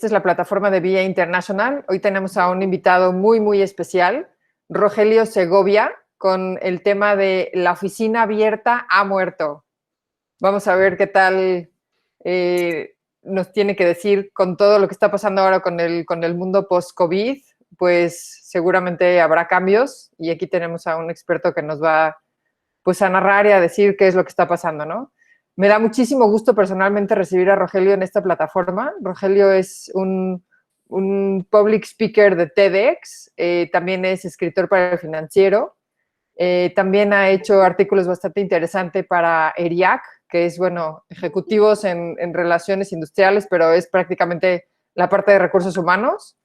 Esta es la plataforma de Vía International. Hoy tenemos a un invitado muy especial, Rogelio Segovia, con el tema de la oficina abierta ha muerto. Vamos a ver qué tal nos tiene que decir con todo lo que está pasando ahora con el mundo post-COVID. Pues seguramente habrá cambios y aquí tenemos a un experto que nos va pues, a narrar y a decir qué es lo que está pasando, ¿no? Me da muchísimo gusto personalmente recibir a Rogelio en esta plataforma. Rogelio es un public speaker de TEDx, también es escritor para El Financiero, también ha hecho artículos bastante interesantes para ERIAC, que es, bueno, ejecutivos en relaciones industriales, pero es prácticamente la parte de recursos humanos.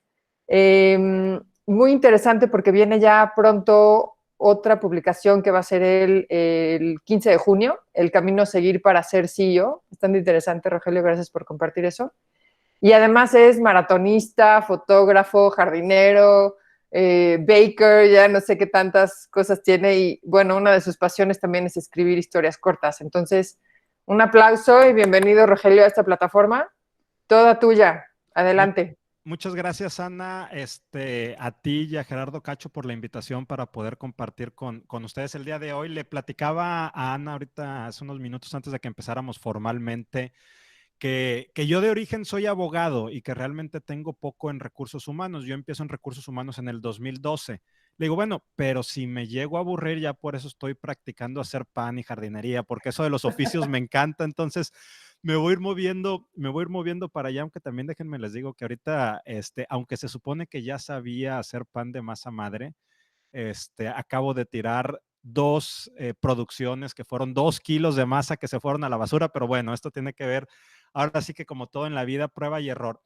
Muy interesante porque viene ya pronto otra publicación que va a ser el 15 de junio, El camino a seguir para ser CEO. Bastante interesante, Rogelio, gracias por compartir eso. Y además es maratonista, fotógrafo, jardinero, baker, ya no sé qué tantas cosas tiene. Y bueno, una de sus pasiones también es escribir historias cortas. Entonces, un aplauso y bienvenido, Rogelio, a esta plataforma. Toda tuya. Adelante. Muchas gracias, Ana, a ti y a Gerardo Cacho por la invitación para poder compartir con ustedes el día de hoy. Le platicaba a Ana ahorita, hace unos minutos antes de que empezáramos formalmente, que yo de origen soy abogado y que realmente tengo poco en recursos humanos. Yo empiezo en recursos humanos en el 2012. Le digo, bueno, pero si me llego a aburrir, ya por eso estoy practicando hacer pan y jardinería, porque eso de los oficios me encanta. Entonces, me voy a ir moviendo para allá, aunque también déjenme les digo que ahorita, aunque se supone que ya sabía hacer pan de masa madre, acabo de tirar dos producciones que fueron 2 kilos de masa que se fueron a la basura, pero bueno, esto tiene que ver, ahora sí que como todo en la vida, prueba y error.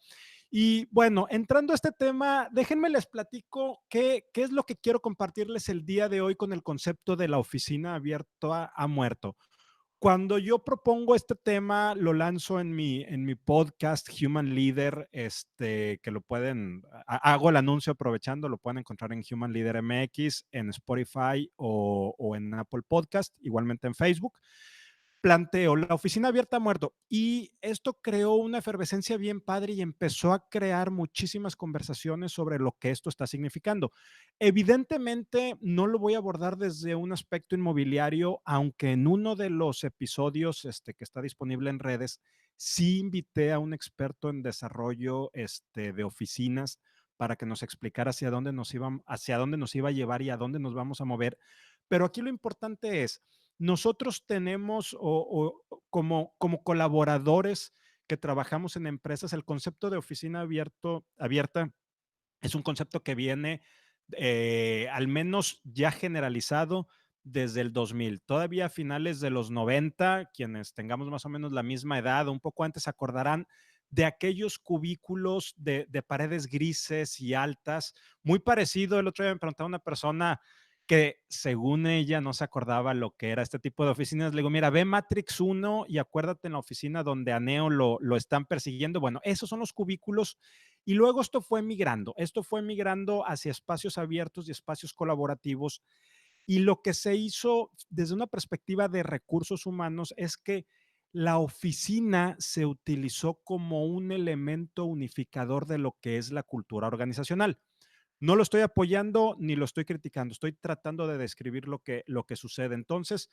Y bueno, entrando a este tema, déjenme les platico qué es lo que quiero compartirles el día de hoy con el concepto de la oficina abierta ha muerto. Cuando yo propongo este tema, lo lanzo en mi podcast Human Leader, que lo pueden, hago el anuncio aprovechando, lo pueden encontrar en Human Leader MX, en Spotify o en Apple Podcast, igualmente en Facebook. Planteo, la oficina abierta ha muerto, y esto creó una efervescencia bien padre y empezó a crear muchísimas conversaciones sobre lo que esto está significando. Evidentemente no lo voy a abordar desde un aspecto inmobiliario, aunque en uno de los episodios que está disponible en redes, sí invité a un experto en desarrollo de oficinas para que nos explicara hacia dónde nos iba a llevar y a dónde nos vamos a mover. Pero aquí lo importante es, nosotros tenemos como colaboradores que trabajamos en empresas, el concepto de oficina abierta es un concepto que viene al menos ya generalizado desde el 2000. Todavía a finales de los 90, quienes tengamos más o menos la misma edad o un poco antes acordarán de aquellos cubículos de paredes grises y altas, muy parecido. El otro día me preguntaba una persona que según ella no se acordaba lo que era este tipo de oficinas. Le digo, mira, ve Matrix 1 y acuérdate en la oficina donde a Neo lo están persiguiendo. Bueno, esos son los cubículos. Y luego esto fue migrando hacia espacios abiertos y espacios colaborativos. Y lo que se hizo desde una perspectiva de recursos humanos es que la oficina se utilizó como un elemento unificador de lo que es la cultura organizacional. No lo estoy apoyando ni lo estoy criticando, estoy tratando de describir lo que sucede. Entonces,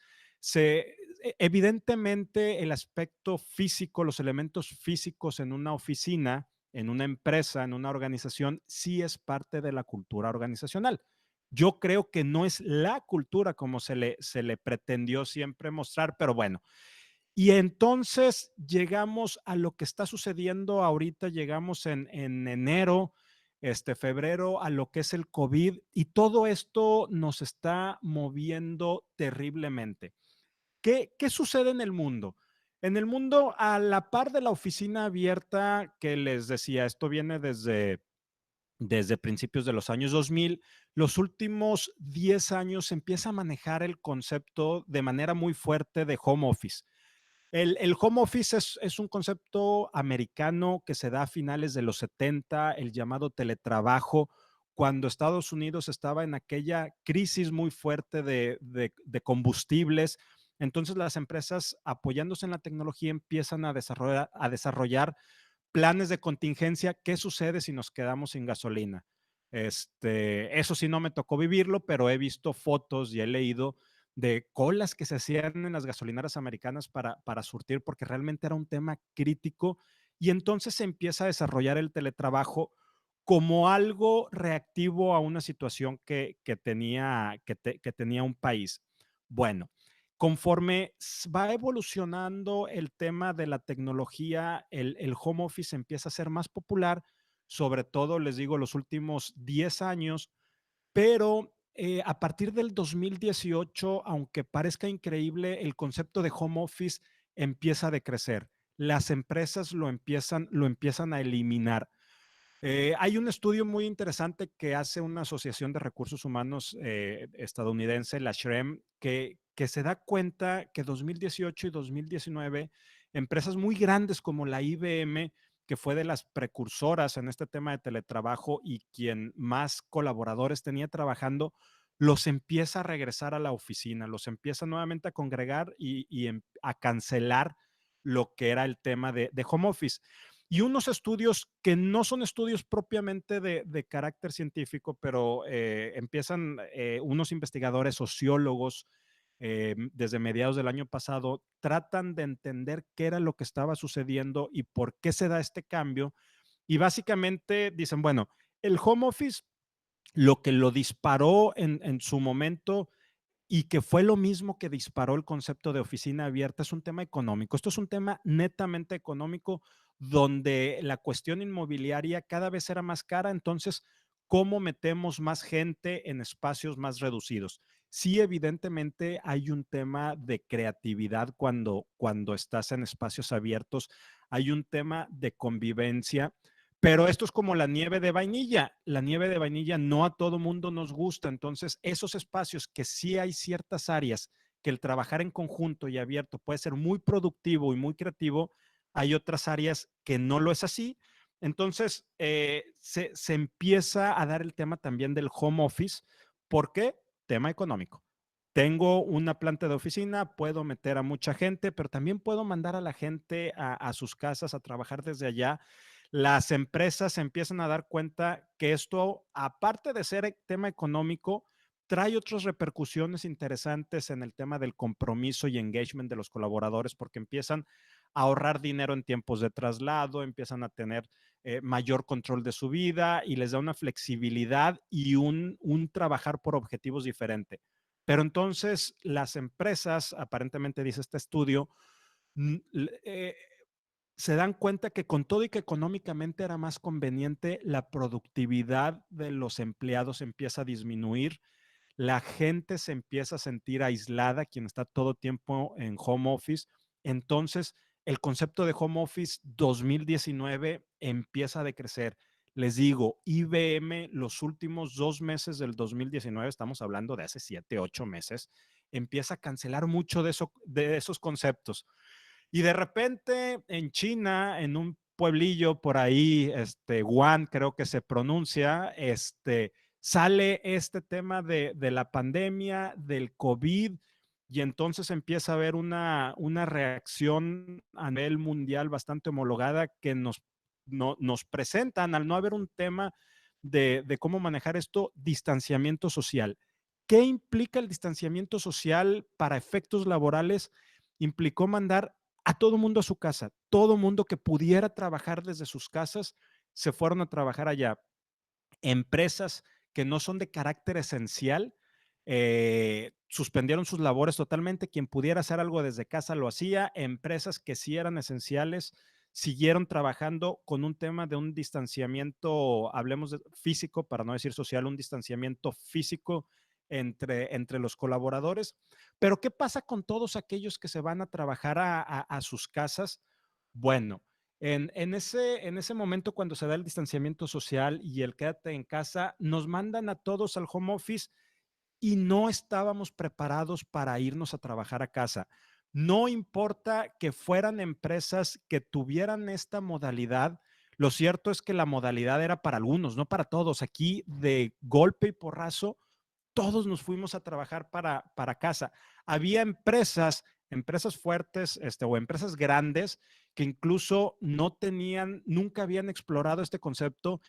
evidentemente el aspecto físico, los elementos físicos en una oficina, en una empresa, en una organización, sí es parte de la cultura organizacional. Yo creo que no es la cultura como se le pretendió siempre mostrar, pero bueno. Y entonces llegamos a lo que está sucediendo ahorita, llegamos en enero, febrero, a lo que es el COVID, y todo esto nos está moviendo terriblemente. ¿Qué sucede en el mundo? En el mundo, a la par de la oficina abierta que les decía, esto viene desde principios de los años 2000, los últimos 10 años se empieza a manejar el concepto de manera muy fuerte de home office. El home office es un concepto americano que se da a finales de los 70, el llamado teletrabajo, cuando Estados Unidos estaba en aquella crisis muy fuerte de combustibles. Entonces las empresas, apoyándose en la tecnología, empiezan a desarrollar planes de contingencia. ¿Qué sucede si nos quedamos sin gasolina? Eso sí no me tocó vivirlo, pero he visto fotos y he leído de colas que se hacían en las gasolineras americanas para surtir, porque realmente era un tema crítico. Y entonces se empieza a desarrollar el teletrabajo como algo reactivo a una situación que tenía un país. Bueno, conforme va evolucionando el tema de la tecnología, el home office empieza a ser más popular, sobre todo, les digo, los últimos 10 años, pero a partir del 2018, aunque parezca increíble, el concepto de home office empieza a decrecer. Las empresas lo empiezan a eliminar. Hay un estudio muy interesante que hace una asociación de recursos humanos estadounidense, la SHRM, que se da cuenta que 2018 y 2019, empresas muy grandes como la IBM, que fue de las precursoras en este tema de teletrabajo y quien más colaboradores tenía trabajando, los empieza a regresar a la oficina, los empieza nuevamente a congregar y a cancelar lo que era el tema de home office. Y unos estudios que no son estudios propiamente de carácter científico, pero empiezan unos investigadores, sociólogos, desde mediados del año pasado, tratan de entender qué era lo que estaba sucediendo y por qué se da este cambio. Y básicamente dicen, bueno, el home office, lo que lo disparó en su momento y que fue lo mismo que disparó el concepto de oficina abierta, es un tema económico. Esto es un tema netamente económico donde la cuestión inmobiliaria cada vez era más cara, entonces, ¿cómo metemos más gente en espacios más reducidos? Sí, evidentemente hay un tema de creatividad cuando estás en espacios abiertos, hay un tema de convivencia, pero esto es como la nieve de vainilla. La nieve de vainilla no a todo mundo nos gusta. Entonces, esos espacios que sí hay ciertas áreas que el trabajar en conjunto y abierto puede ser muy productivo y muy creativo, hay otras áreas que no lo es así. Entonces, se empieza a dar el tema también del home office. ¿Por qué? Tema económico. Tengo una planta de oficina, puedo meter a mucha gente, pero también puedo mandar a la gente a sus casas a trabajar desde allá. Las empresas se empiezan a dar cuenta que esto, aparte de ser tema económico, trae otras repercusiones interesantes en el tema del compromiso y engagement de los colaboradores, porque empiezan a ahorrar dinero en tiempos de traslado, empiezan a tener mayor control de su vida y les da una flexibilidad y un trabajar por objetivos diferente. Pero entonces las empresas, aparentemente dice este estudio, se dan cuenta que con todo y que económicamente era más conveniente, la productividad de los empleados empieza a disminuir, la gente se empieza a sentir aislada, quien está todo tiempo en home office. Entonces, el concepto de home office 2019 empieza a decrecer. Les digo, IBM, los últimos 2 meses del 2019, estamos hablando de hace 7, 8 meses, empieza a cancelar mucho de esos conceptos. Y de repente en China, en un pueblillo por ahí, Wuhan creo que se pronuncia, sale este tema de la pandemia, del COVID, y entonces empieza a haber una reacción a nivel mundial bastante homologada que nos presentan, al no haber un tema de cómo manejar esto, distanciamiento social. ¿Qué implica el distanciamiento social para efectos laborales? Implicó mandar a todo mundo a su casa, todo mundo que pudiera trabajar desde sus casas, se fueron a trabajar allá. Empresas que no son de carácter esencial, suspendieron sus labores totalmente, quien pudiera hacer algo desde casa lo hacía, empresas que sí eran esenciales, siguieron trabajando con un tema de un distanciamiento, hablemos de físico, para no decir social, un distanciamiento físico entre los colaboradores. Pero ¿qué pasa con todos aquellos que se van a trabajar a sus casas? Bueno, en ese momento, cuando se da el distanciamiento social y el quédate en casa, nos mandan a todos al home office y no estábamos preparados para irnos a trabajar a casa. No importa que fueran empresas que tuvieran esta modalidad, lo cierto es que la modalidad era para algunos, no para todos. Aquí de golpe y porrazo, todos nos fuimos a trabajar para casa. Había empresas fuertes o empresas grandes que incluso no tenían, nunca habían explorado este concepto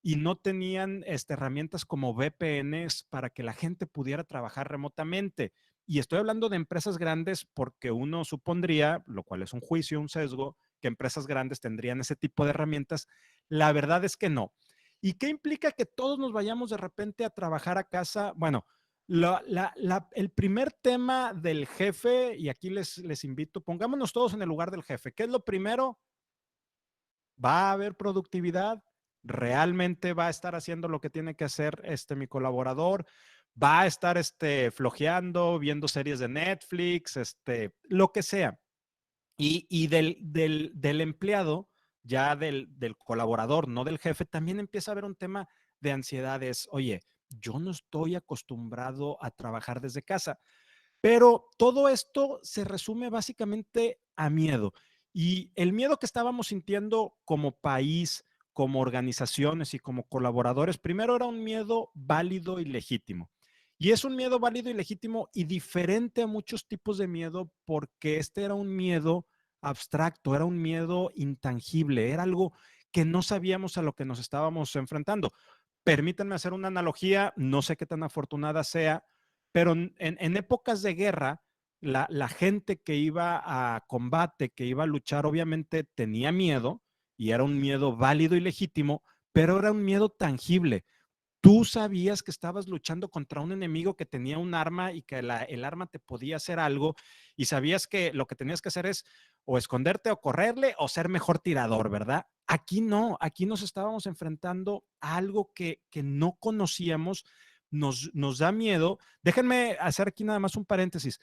y no tenían herramientas como VPNs para que la gente pudiera trabajar remotamente. Y estoy hablando de empresas grandes porque uno supondría, lo cual es un juicio, un sesgo, que empresas grandes tendrían ese tipo de herramientas. La verdad es que no. ¿Y qué implica que todos nos vayamos de repente a trabajar a casa? Bueno, el primer tema del jefe, y aquí les invito, pongámonos todos en el lugar del jefe. ¿Qué es lo primero? ¿Va a haber productividad? ¿Realmente va a estar haciendo lo que tiene que hacer mi colaborador? ¿Va a estar flojeando, viendo series de Netflix, lo que sea? Y del empleado, ya del colaborador, no del jefe, también empieza a haber un tema de ansiedades. Oye, yo no estoy acostumbrado a trabajar desde casa. Pero todo esto se resume básicamente a miedo. Y el miedo que estábamos sintiendo como país, como organizaciones y como colaboradores, primero era un miedo válido y legítimo. Y es un miedo válido y legítimo y diferente a muchos tipos de miedo porque este era un miedo abstracto, era un miedo intangible, era algo que no sabíamos a lo que nos estábamos enfrentando. Permítanme hacer una analogía, no sé qué tan afortunada sea, pero en épocas de guerra, la gente que iba a combate, que iba a luchar, obviamente tenía miedo y era un miedo válido y legítimo, pero era un miedo tangible. Tú sabías que estabas luchando contra un enemigo que tenía un arma y que el arma te podía hacer algo y sabías que lo que tenías que hacer es o esconderte o correrle o ser mejor tirador, ¿verdad? Aquí no, aquí nos estábamos enfrentando a algo que no conocíamos, nos da miedo. Déjenme hacer aquí nada más un paréntesis.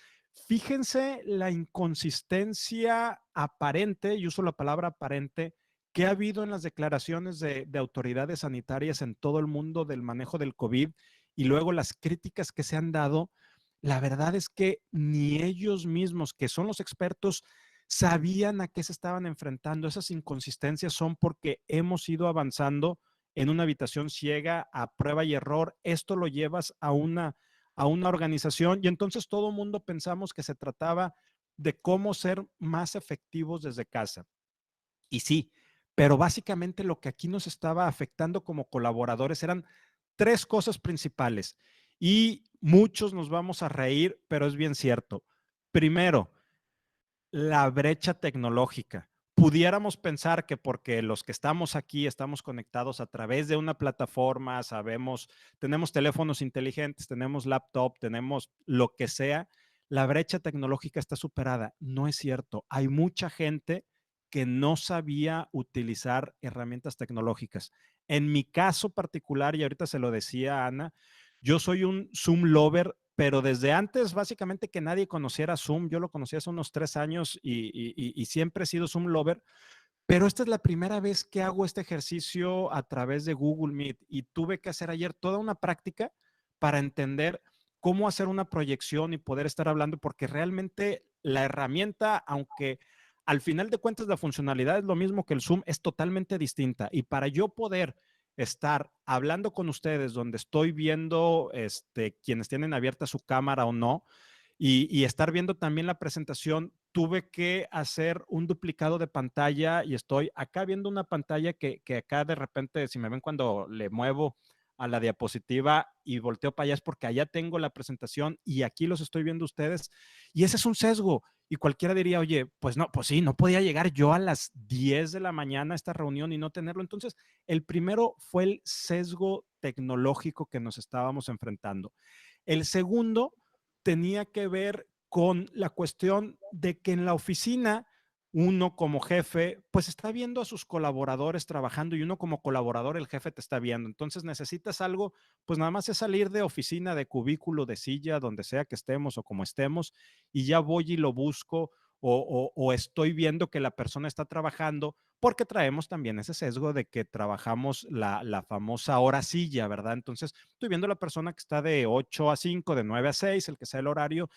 Fíjense la inconsistencia aparente, y uso la palabra aparente, que ha habido en las declaraciones de autoridades sanitarias en todo el mundo del manejo del COVID y luego las críticas que se han dado. La verdad es que ni ellos mismos, que son los expertos, sabían a qué se estaban enfrentando. Esas inconsistencias son porque hemos ido avanzando en una habitación ciega a prueba y error. Esto lo llevas a una organización y entonces todo el mundo pensamos que se trataba de cómo ser más efectivos desde casa. Y sí, pero básicamente lo que aquí nos estaba afectando como colaboradores eran tres cosas principales y muchos nos vamos a reír, pero es bien cierto. Primero, la brecha tecnológica. Pudiéramos pensar que porque los que estamos aquí estamos conectados a través de una plataforma, sabemos, tenemos teléfonos inteligentes, tenemos laptop, tenemos lo que sea, la brecha tecnológica está superada. No es cierto. Hay mucha gente que no sabía utilizar herramientas tecnológicas. En mi caso particular, y ahorita se lo decía a Ana, yo soy un Zoom lover, pero desde antes, básicamente que nadie conociera Zoom, yo lo conocí hace unos 3 años y siempre he sido Zoom lover, pero esta es la primera vez que hago este ejercicio a través de Google Meet y tuve que hacer ayer toda una práctica para entender cómo hacer una proyección y poder estar hablando, porque realmente la herramienta, aunque al final de cuentas la funcionalidad es lo mismo que el Zoom, es totalmente distinta. Y para yo poder estar hablando con ustedes donde estoy viendo quienes tienen abierta su cámara o no, y estar viendo también la presentación, tuve que hacer un duplicado de pantalla y estoy acá viendo una pantalla que acá de repente, si me ven cuando le muevo a la diapositiva y volteo para allá es porque allá tengo la presentación y aquí los estoy viendo ustedes. Y ese es un sesgo. Y cualquiera diría, oye, pues no, pues sí, no podía llegar yo a las 10 de la mañana a esta reunión y no tenerlo. Entonces, el primero fue el sesgo tecnológico que nos estábamos enfrentando. El segundo tenía que ver con la cuestión de que en la oficina uno como jefe, pues está viendo a sus colaboradores trabajando y uno como colaborador, el jefe te está viendo. Entonces necesitas algo, pues nada más es salir de oficina, de cubículo, de silla, donde sea que estemos o como estemos, y ya voy y lo busco o estoy viendo que la persona está trabajando, porque traemos también ese sesgo de que trabajamos la famosa hora silla, ¿verdad? Entonces estoy viendo a la persona que está de 8 a 5, de 9 a 6, el que sea el horario,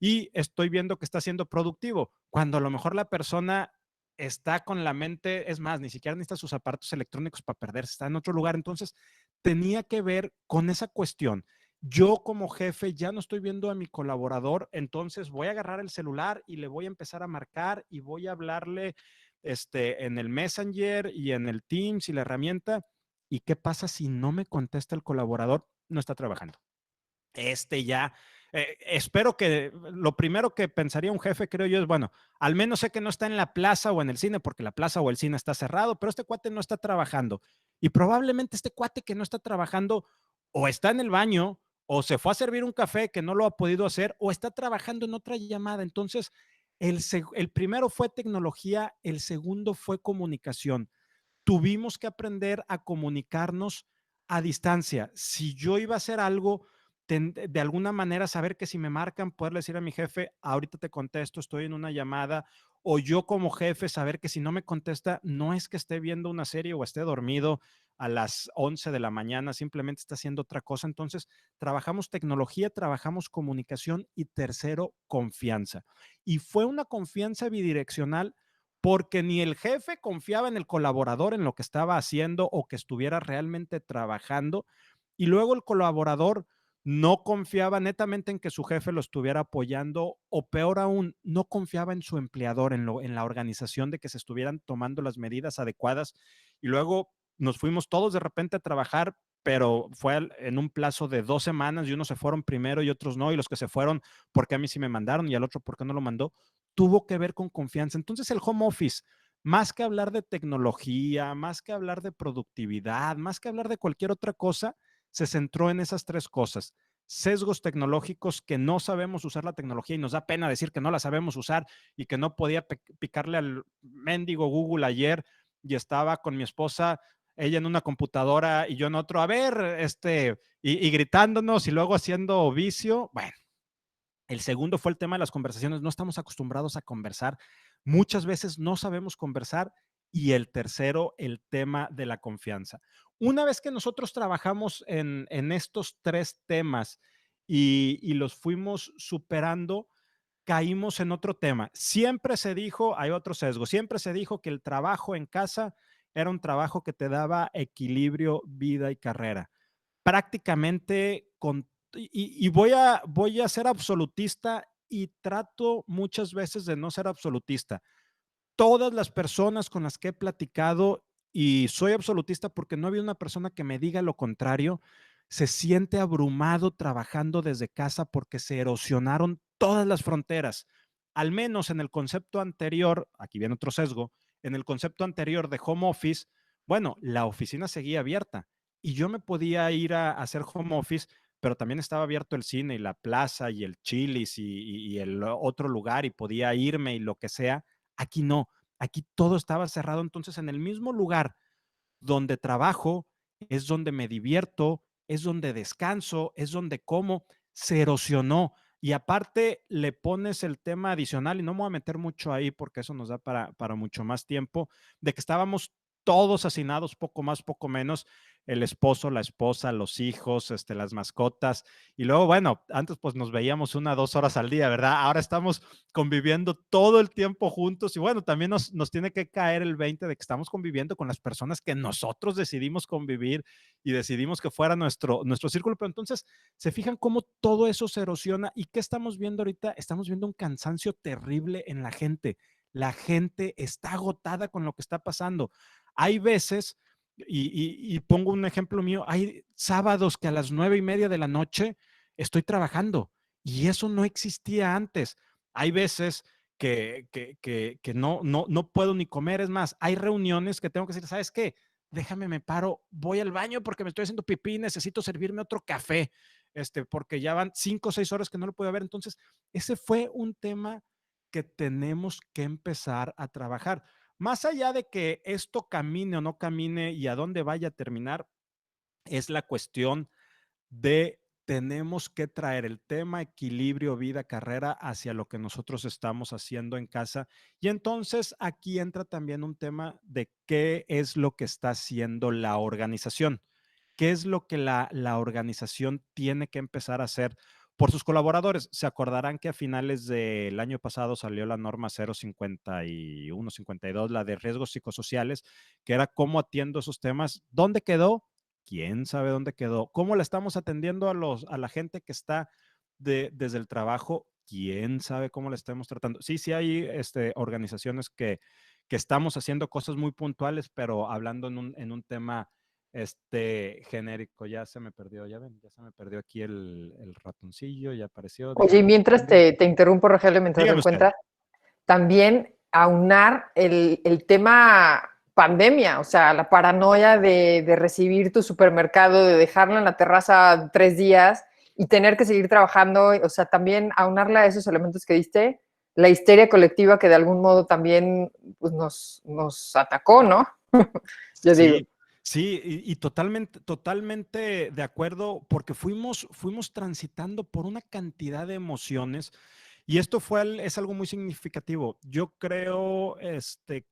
y estoy viendo que está siendo productivo, cuando a lo mejor la persona está con la mente, es más, ni siquiera necesita sus aparatos electrónicos para perderse, está en otro lugar. Entonces, tenía que ver con esa cuestión. Yo como jefe ya no estoy viendo a mi colaborador, entonces voy a agarrar el celular y le voy a empezar a marcar y voy a hablarle en el Messenger y en el Teams y la herramienta. ¿Y qué pasa si no me contesta el colaborador? No está trabajando. Ya, espero que lo primero que pensaría un jefe, creo yo, es, bueno, al menos sé que no está en la plaza o en el cine, porque la plaza o el cine está cerrado, pero este cuate no está trabajando. Y probablemente este cuate que no está trabajando o está en el baño o se fue a servir un café que no lo ha podido hacer o está trabajando en otra llamada. Entonces, el primero fue tecnología, el segundo fue comunicación. Tuvimos que aprender a comunicarnos a distancia. Si yo iba a hacer algo, de alguna manera saber que si me marcan, poderle decir a mi jefe, ahorita te contesto, estoy en una llamada, o yo como jefe saber que si no me contesta, no es que esté viendo una serie o esté dormido a las 11 de la mañana, simplemente está haciendo otra cosa. Entonces, trabajamos tecnología, trabajamos comunicación y tercero, confianza. Y fue una confianza bidireccional porque ni el jefe confiaba en el colaborador, en lo que estaba haciendo o que estuviera realmente trabajando, y luego el colaborador no confiaba netamente en que su jefe lo estuviera apoyando, o peor aún, no confiaba en su empleador, en la organización, de que se estuvieran tomando las medidas adecuadas. Y luego nos fuimos todos de repente a trabajar, pero fue en un plazo de 2 semanas, y unos se fueron primero y otros no, y los que se fueron porque a mí sí me mandaron y al otro porque no lo mandó, tuvo que ver con confianza. Entonces el home office, más que hablar de tecnología, más que hablar de productividad, más que hablar de cualquier otra cosa, se centró en esas tres cosas: sesgos tecnológicos, que no sabemos usar la tecnología y nos da pena decir que no la sabemos usar, y que no podía picarle al mendigo Google ayer y estaba con mi esposa, ella en una computadora y yo en otro, a ver, y gritándonos y luego haciendo vicio. Bueno, el segundo fue el tema de las conversaciones. No estamos acostumbrados a conversar. Muchas veces no sabemos conversar. Y el tercero, el tema de la confianza. Una vez que nosotros trabajamos en estos tres temas y los fuimos superando, caímos en otro tema. Siempre se dijo, hay otro sesgo, siempre se dijo que el trabajo en casa era un trabajo que te daba equilibrio, vida y carrera. Prácticamente voy a ser absolutista, y trato muchas veces de no ser absolutista. Todas las personas con las que he platicado, y soy absolutista porque no había una persona que me diga lo contrario, se siente abrumado trabajando desde casa porque se erosionaron todas las fronteras. Al menos en el concepto anterior, aquí viene otro sesgo, en el concepto anterior de home office, bueno, la oficina seguía abierta y yo me podía ir a hacer home office, pero también estaba abierto el cine y la plaza y el Chili's y el otro lugar, y podía irme y lo que sea. Aquí no, aquí todo estaba cerrado. Entonces, en el mismo lugar donde trabajo, es donde me divierto, es donde descanso, es donde como, se erosionó. Y aparte le pones el tema adicional, y no me voy a meter mucho ahí porque eso nos da para mucho más tiempo, de que estábamos todos hacinados, poco más, poco menos, el esposo, la esposa, los hijos, las mascotas. Y luego, bueno, antes pues nos veíamos 1 o 2 horas al día, ¿verdad? Ahora estamos conviviendo todo el tiempo juntos, y bueno, también nos tiene que caer el 20 de que estamos conviviendo con las personas que nosotros decidimos convivir y decidimos que fuera nuestro círculo. Pero entonces se fijan cómo todo eso se erosiona. ¿Y qué estamos viendo ahorita? Estamos viendo un cansancio terrible en la gente. La gente está agotada con lo que está pasando. Hay veces, y pongo un ejemplo mío, hay sábados que a las 9:30 de la noche estoy trabajando, y eso no existía antes. Hay veces que no puedo ni comer. Es más, hay reuniones que tengo que decir, ¿sabes qué? Déjame, me paro, voy al baño porque me estoy haciendo pipí, necesito servirme otro café, porque ya van 5 o 6 horas que no lo puedo ver. Entonces, ese fue un tema que tenemos que empezar a trabajar. Más allá de que esto camine o no camine y a dónde vaya a terminar, es la cuestión de tenemos que traer el tema equilibrio vida-carrera hacia lo que nosotros estamos haciendo en casa. Y entonces aquí entra también un tema de qué es lo que está haciendo la organización, qué es lo que la organización tiene que empezar a hacer por sus colaboradores. Se acordarán que a finales del año pasado salió la norma 051, 52, la de riesgos psicosociales, que era cómo atiendo esos temas. ¿Dónde quedó? ¿Quién sabe dónde quedó? ¿Cómo la estamos atendiendo a la gente que está desde el trabajo? ¿Quién sabe cómo la estamos tratando? Sí, sí hay organizaciones que estamos haciendo cosas muy puntuales, pero hablando en un tema genérico. Ya se me perdió, ya ven, ya se me perdió aquí el ratoncillo, ya apareció. Oye, y Déjenme mientras buscarlo. te interrumpo, Rogelio, mientras lo Dígame usted. encuentras, también aunar el tema pandemia, o sea, la paranoia de recibir tu supermercado, de dejarlo en la terraza 3 días y tener que seguir trabajando, o sea, también aunarla a esos elementos que diste, la histeria colectiva que de algún modo también pues, nos atacó, ¿no? Yo digo. Sí, sí, y totalmente, totalmente de acuerdo, porque fuimos transitando por una cantidad de emociones y esto es algo muy significativo. Yo creo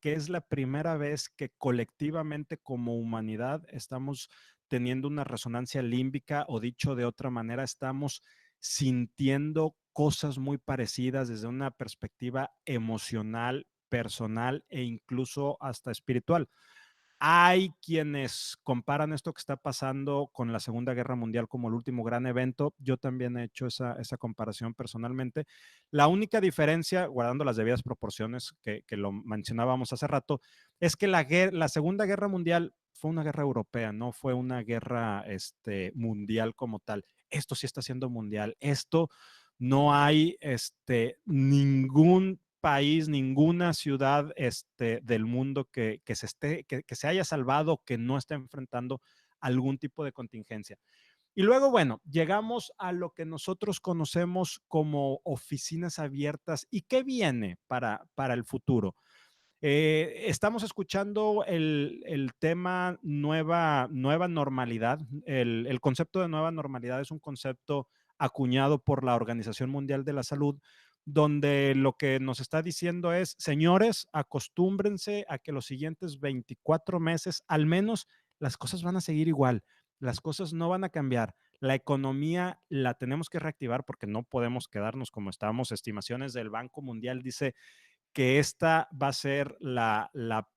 que es la primera vez que colectivamente como humanidad estamos teniendo una resonancia límbica o dicho de otra manera, estamos sintiendo cosas muy parecidas desde una perspectiva emocional, personal e incluso hasta espiritual. Hay quienes comparan esto que está pasando con la Segunda Guerra Mundial como el último gran evento. Yo también he hecho esa comparación personalmente. La única diferencia, guardando las debidas proporciones que lo mencionábamos hace rato, es que la Segunda Guerra Mundial fue una guerra europea, no fue una guerra mundial como tal. Esto sí está siendo mundial. Esto no hay ningún país, ninguna ciudad del mundo que se haya salvado, que no esté enfrentando algún tipo de contingencia. Y luego, bueno, llegamos a lo que nosotros conocemos como oficinas abiertas. ¿Y qué viene para el futuro? Estamos escuchando el tema nueva normalidad. El concepto de nueva normalidad es un concepto acuñado por la Organización Mundial de la Salud, donde lo que nos está diciendo es, señores, acostúmbrense a que los siguientes 24 meses, al menos, las cosas van a seguir igual, las cosas no van a cambiar. La economía la tenemos que reactivar porque no podemos quedarnos como estamos. Estimaciones del Banco Mundial dice que esta va a ser la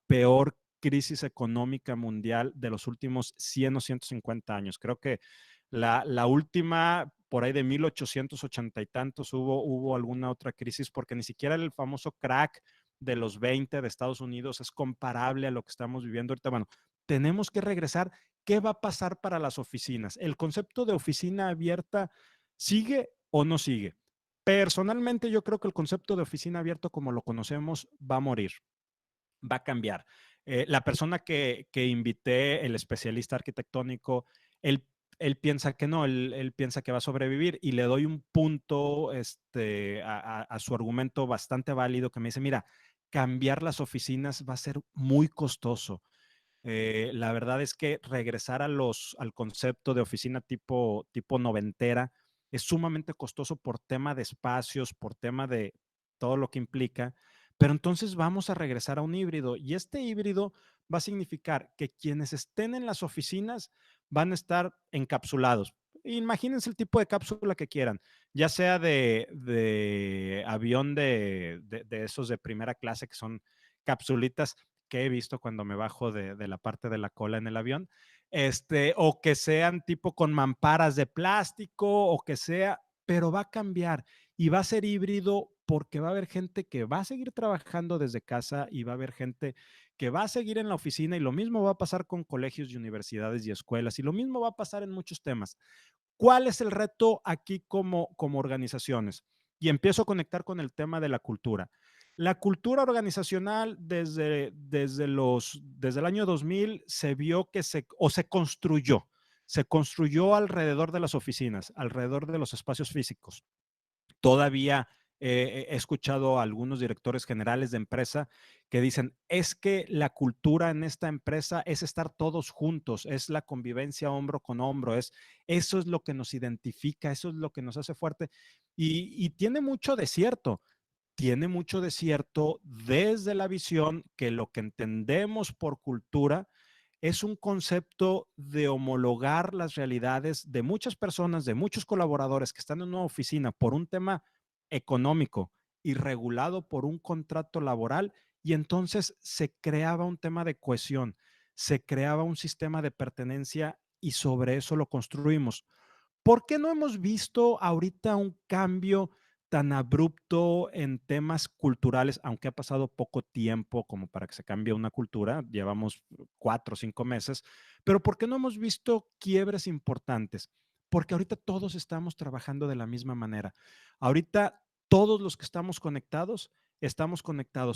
peor crisis económica mundial de los últimos 100 o 150 años. Creo que la última, por ahí de 1880 y tantos, hubo alguna otra crisis, porque ni siquiera el famoso crack de los 20 de Estados Unidos es comparable a lo que estamos viviendo ahorita. Bueno, tenemos que regresar. ¿Qué va a pasar para las oficinas? ¿El concepto de oficina abierta sigue o no sigue? Personalmente, yo creo que el concepto de oficina abierta como lo conocemos va a morir, va a cambiar. La persona que invité, el especialista arquitectónico, él, él piensa que no, él piensa que va a sobrevivir y le doy un punto a su argumento bastante válido que me dice, mira, cambiar las oficinas va a ser muy costoso. La verdad es que regresar al concepto de oficina tipo noventera es sumamente costoso por tema de espacios, por tema de todo lo que implica, pero entonces vamos a regresar a un híbrido y este híbrido va a significar que quienes estén en las oficinas van a estar encapsulados. Imagínense el tipo de cápsula que quieran, ya sea de avión de esos de primera clase que son capsulitas que he visto cuando me bajo de la parte de la cola en el avión, o que sean tipo con mamparas de plástico o que sea, pero va a cambiar y va a ser híbrido porque va a haber gente que va a seguir trabajando desde casa y va a haber gente que va a seguir en la oficina y lo mismo va a pasar con colegios y universidades y escuelas y lo mismo va a pasar en muchos temas. ¿Cuál es el reto aquí como organizaciones? Y empiezo a conectar con el tema de la cultura. La cultura organizacional desde el año 2000 se vio que se construyó alrededor de las oficinas, alrededor de los espacios físicos. Todavía he escuchado a algunos directores generales de empresa que dicen, es que la cultura en esta empresa es estar todos juntos, es la convivencia hombro con hombro, eso es lo que nos identifica, eso es lo que nos hace fuerte. Y tiene mucho de cierto desde la visión que lo que entendemos por cultura es un concepto de homologar las realidades de muchas personas, de muchos colaboradores que están en una oficina por un tema económico y regulado por un contrato laboral y entonces se creaba un tema de cohesión, se creaba un sistema de pertenencia y sobre eso lo construimos. ¿Por qué no hemos visto ahorita un cambio tan abrupto en temas culturales, aunque ha pasado poco tiempo como para que se cambie una cultura, llevamos 4 o 5 meses, pero ¿por qué no hemos visto quiebres importantes? Porque ahorita todos estamos trabajando de la misma manera. Ahorita todos los que estamos conectados,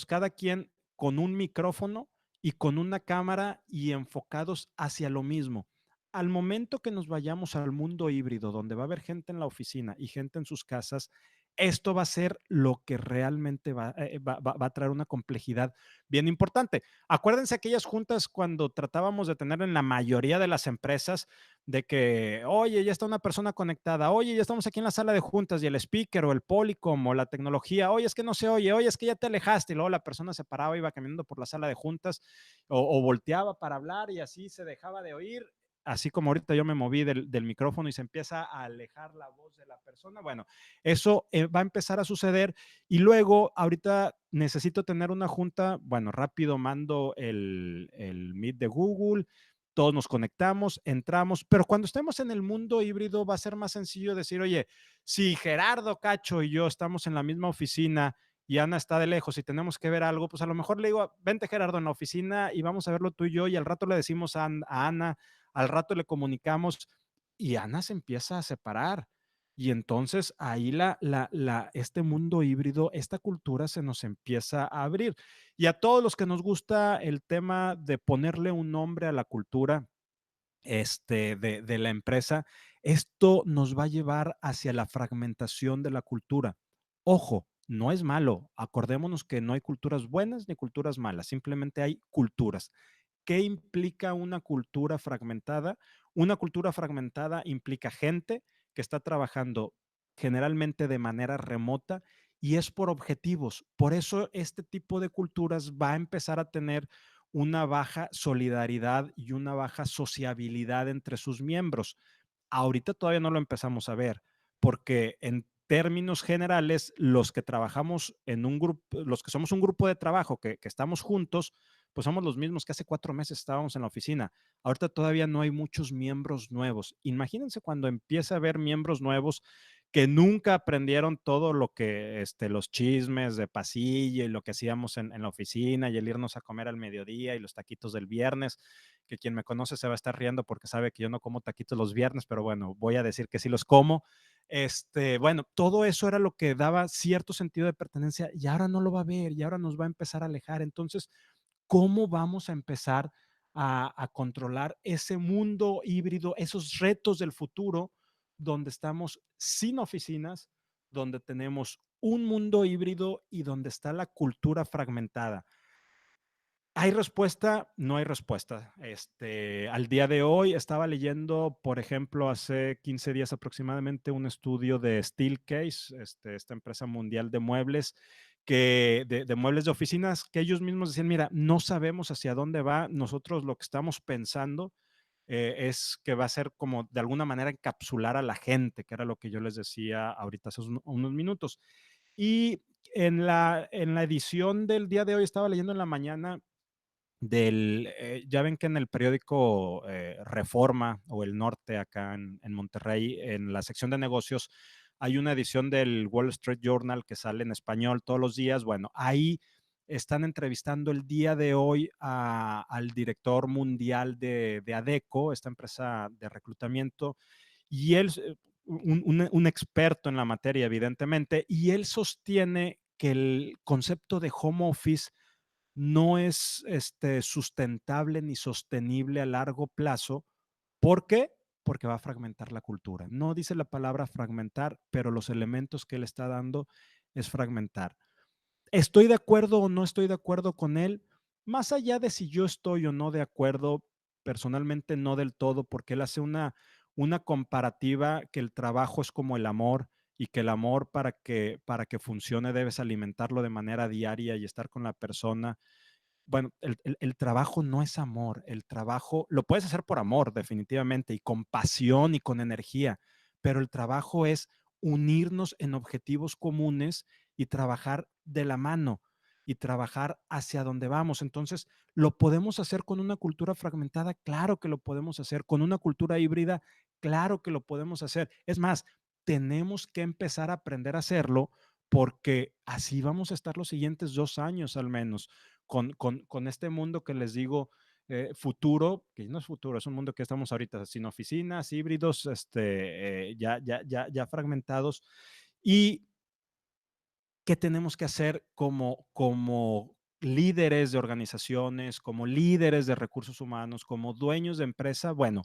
cada quien con un micrófono y con una cámara y enfocados hacia lo mismo. Al momento que nos vayamos al mundo híbrido, donde va a haber gente en la oficina y gente en sus casas, esto va a ser lo que realmente va a traer una complejidad bien importante. Acuérdense aquellas juntas cuando tratábamos de tener en la mayoría de las empresas de que, oye, ya está una persona conectada, oye, ya estamos aquí en la sala de juntas y el speaker o el Polycom o la tecnología, oye, es que no se oye, oye, es que ya te alejaste y luego la persona se paraba, iba caminando por la sala de juntas o volteaba para hablar y así se dejaba de oír, así como ahorita yo me moví del micrófono y se empieza a alejar la voz de la persona. Bueno, eso va a empezar a suceder y luego ahorita necesito tener una junta, bueno, rápido mando el Meet de Google, todos nos conectamos, entramos, pero cuando estemos en el mundo híbrido va a ser más sencillo decir, oye, si Gerardo Cacho y yo estamos en la misma oficina y Ana está de lejos y tenemos que ver algo, pues a lo mejor le digo, vente Gerardo en la oficina y vamos a verlo tú y yo y al rato le decimos a Ana, al rato le comunicamos y Ana se empieza a separar. Y entonces ahí este mundo híbrido, esta cultura se nos empieza a abrir. Y a todos los que nos gusta el tema de ponerle un nombre a la cultura de la empresa, esto nos va a llevar hacia la fragmentación de la cultura. Ojo, no es malo. Acordémonos que no hay culturas buenas ni culturas malas, simplemente hay culturas. ¿Qué implica una cultura fragmentada? Una cultura fragmentada implica gente que está trabajando generalmente de manera remota y es por objetivos. Por eso este tipo de culturas va a empezar a tener una baja solidaridad y una baja sociabilidad entre sus miembros. Ahorita todavía no lo empezamos a ver, porque en términos generales, los que trabajamos en un grupo, los que somos un grupo de trabajo que estamos juntos, pues somos los mismos que hace 4 meses estábamos en la oficina. Ahorita todavía no hay muchos miembros nuevos. Imagínense cuando empiece a haber miembros nuevos que nunca aprendieron todo lo que, los chismes de pasillo y lo que hacíamos en la oficina y el irnos a comer al mediodía y los taquitos del viernes, que quien me conoce se va a estar riendo porque sabe que yo no como taquitos los viernes, pero bueno, voy a decir que sí los como. Bueno, todo eso era lo que daba cierto sentido de pertenencia y ahora no lo va a ver y ahora nos va a empezar a alejar. Entonces, ¿cómo vamos a empezar a controlar ese mundo híbrido, esos retos del futuro donde estamos sin oficinas, donde tenemos un mundo híbrido y donde está la cultura fragmentada? ¿Hay respuesta? No hay respuesta. Al día de hoy estaba leyendo, por ejemplo, hace 15 días aproximadamente, un estudio de Steelcase, esta empresa mundial de muebles, de muebles de oficinas, que ellos mismos decían, mira, no sabemos hacia dónde va. Nosotros lo que estamos pensando es que va a ser como de alguna manera encapsular a la gente, que era lo que yo les decía ahorita hace unos minutos. Y en la edición del día de hoy estaba leyendo en la mañana ya ven que en el periódico Reforma o El Norte, acá en Monterrey, en la sección de negocios, hay una edición del Wall Street Journal que sale en español todos los días. Bueno, ahí están entrevistando el día de hoy al director mundial de ADECO, esta empresa de reclutamiento, y él, un experto en la materia, evidentemente, y él sostiene que el concepto de home office no es sustentable ni sostenible a largo plazo. ¿Por qué? Porque va a fragmentar la cultura. No dice la palabra fragmentar, pero los elementos que él está dando es fragmentar. ¿Estoy de acuerdo o no estoy de acuerdo con él? Más allá de si yo estoy o no de acuerdo, personalmente no del todo, porque él hace una comparativa que el trabajo es como el amor y que el amor para que funcione debes alimentarlo de manera diaria y estar con la persona. Bueno, el trabajo no es amor, el trabajo lo puedes hacer por amor, definitivamente, y con pasión y con energía, pero el trabajo es unirnos en objetivos comunes y trabajar de la mano y trabajar hacia donde vamos. Entonces, ¿lo podemos hacer con una cultura fragmentada? Claro que lo podemos hacer. ¿Con una cultura híbrida? Claro que lo podemos hacer. Es más, tenemos que empezar a aprender a hacerlo porque así vamos a estar los siguientes 2 años al menos, con este mundo que les digo, futuro, que no es futuro, es un mundo que estamos ahorita, sin oficinas, híbridos, ya fragmentados. ¿Y qué tenemos que hacer como líderes de organizaciones, como líderes de recursos humanos, como dueños de empresa? Bueno,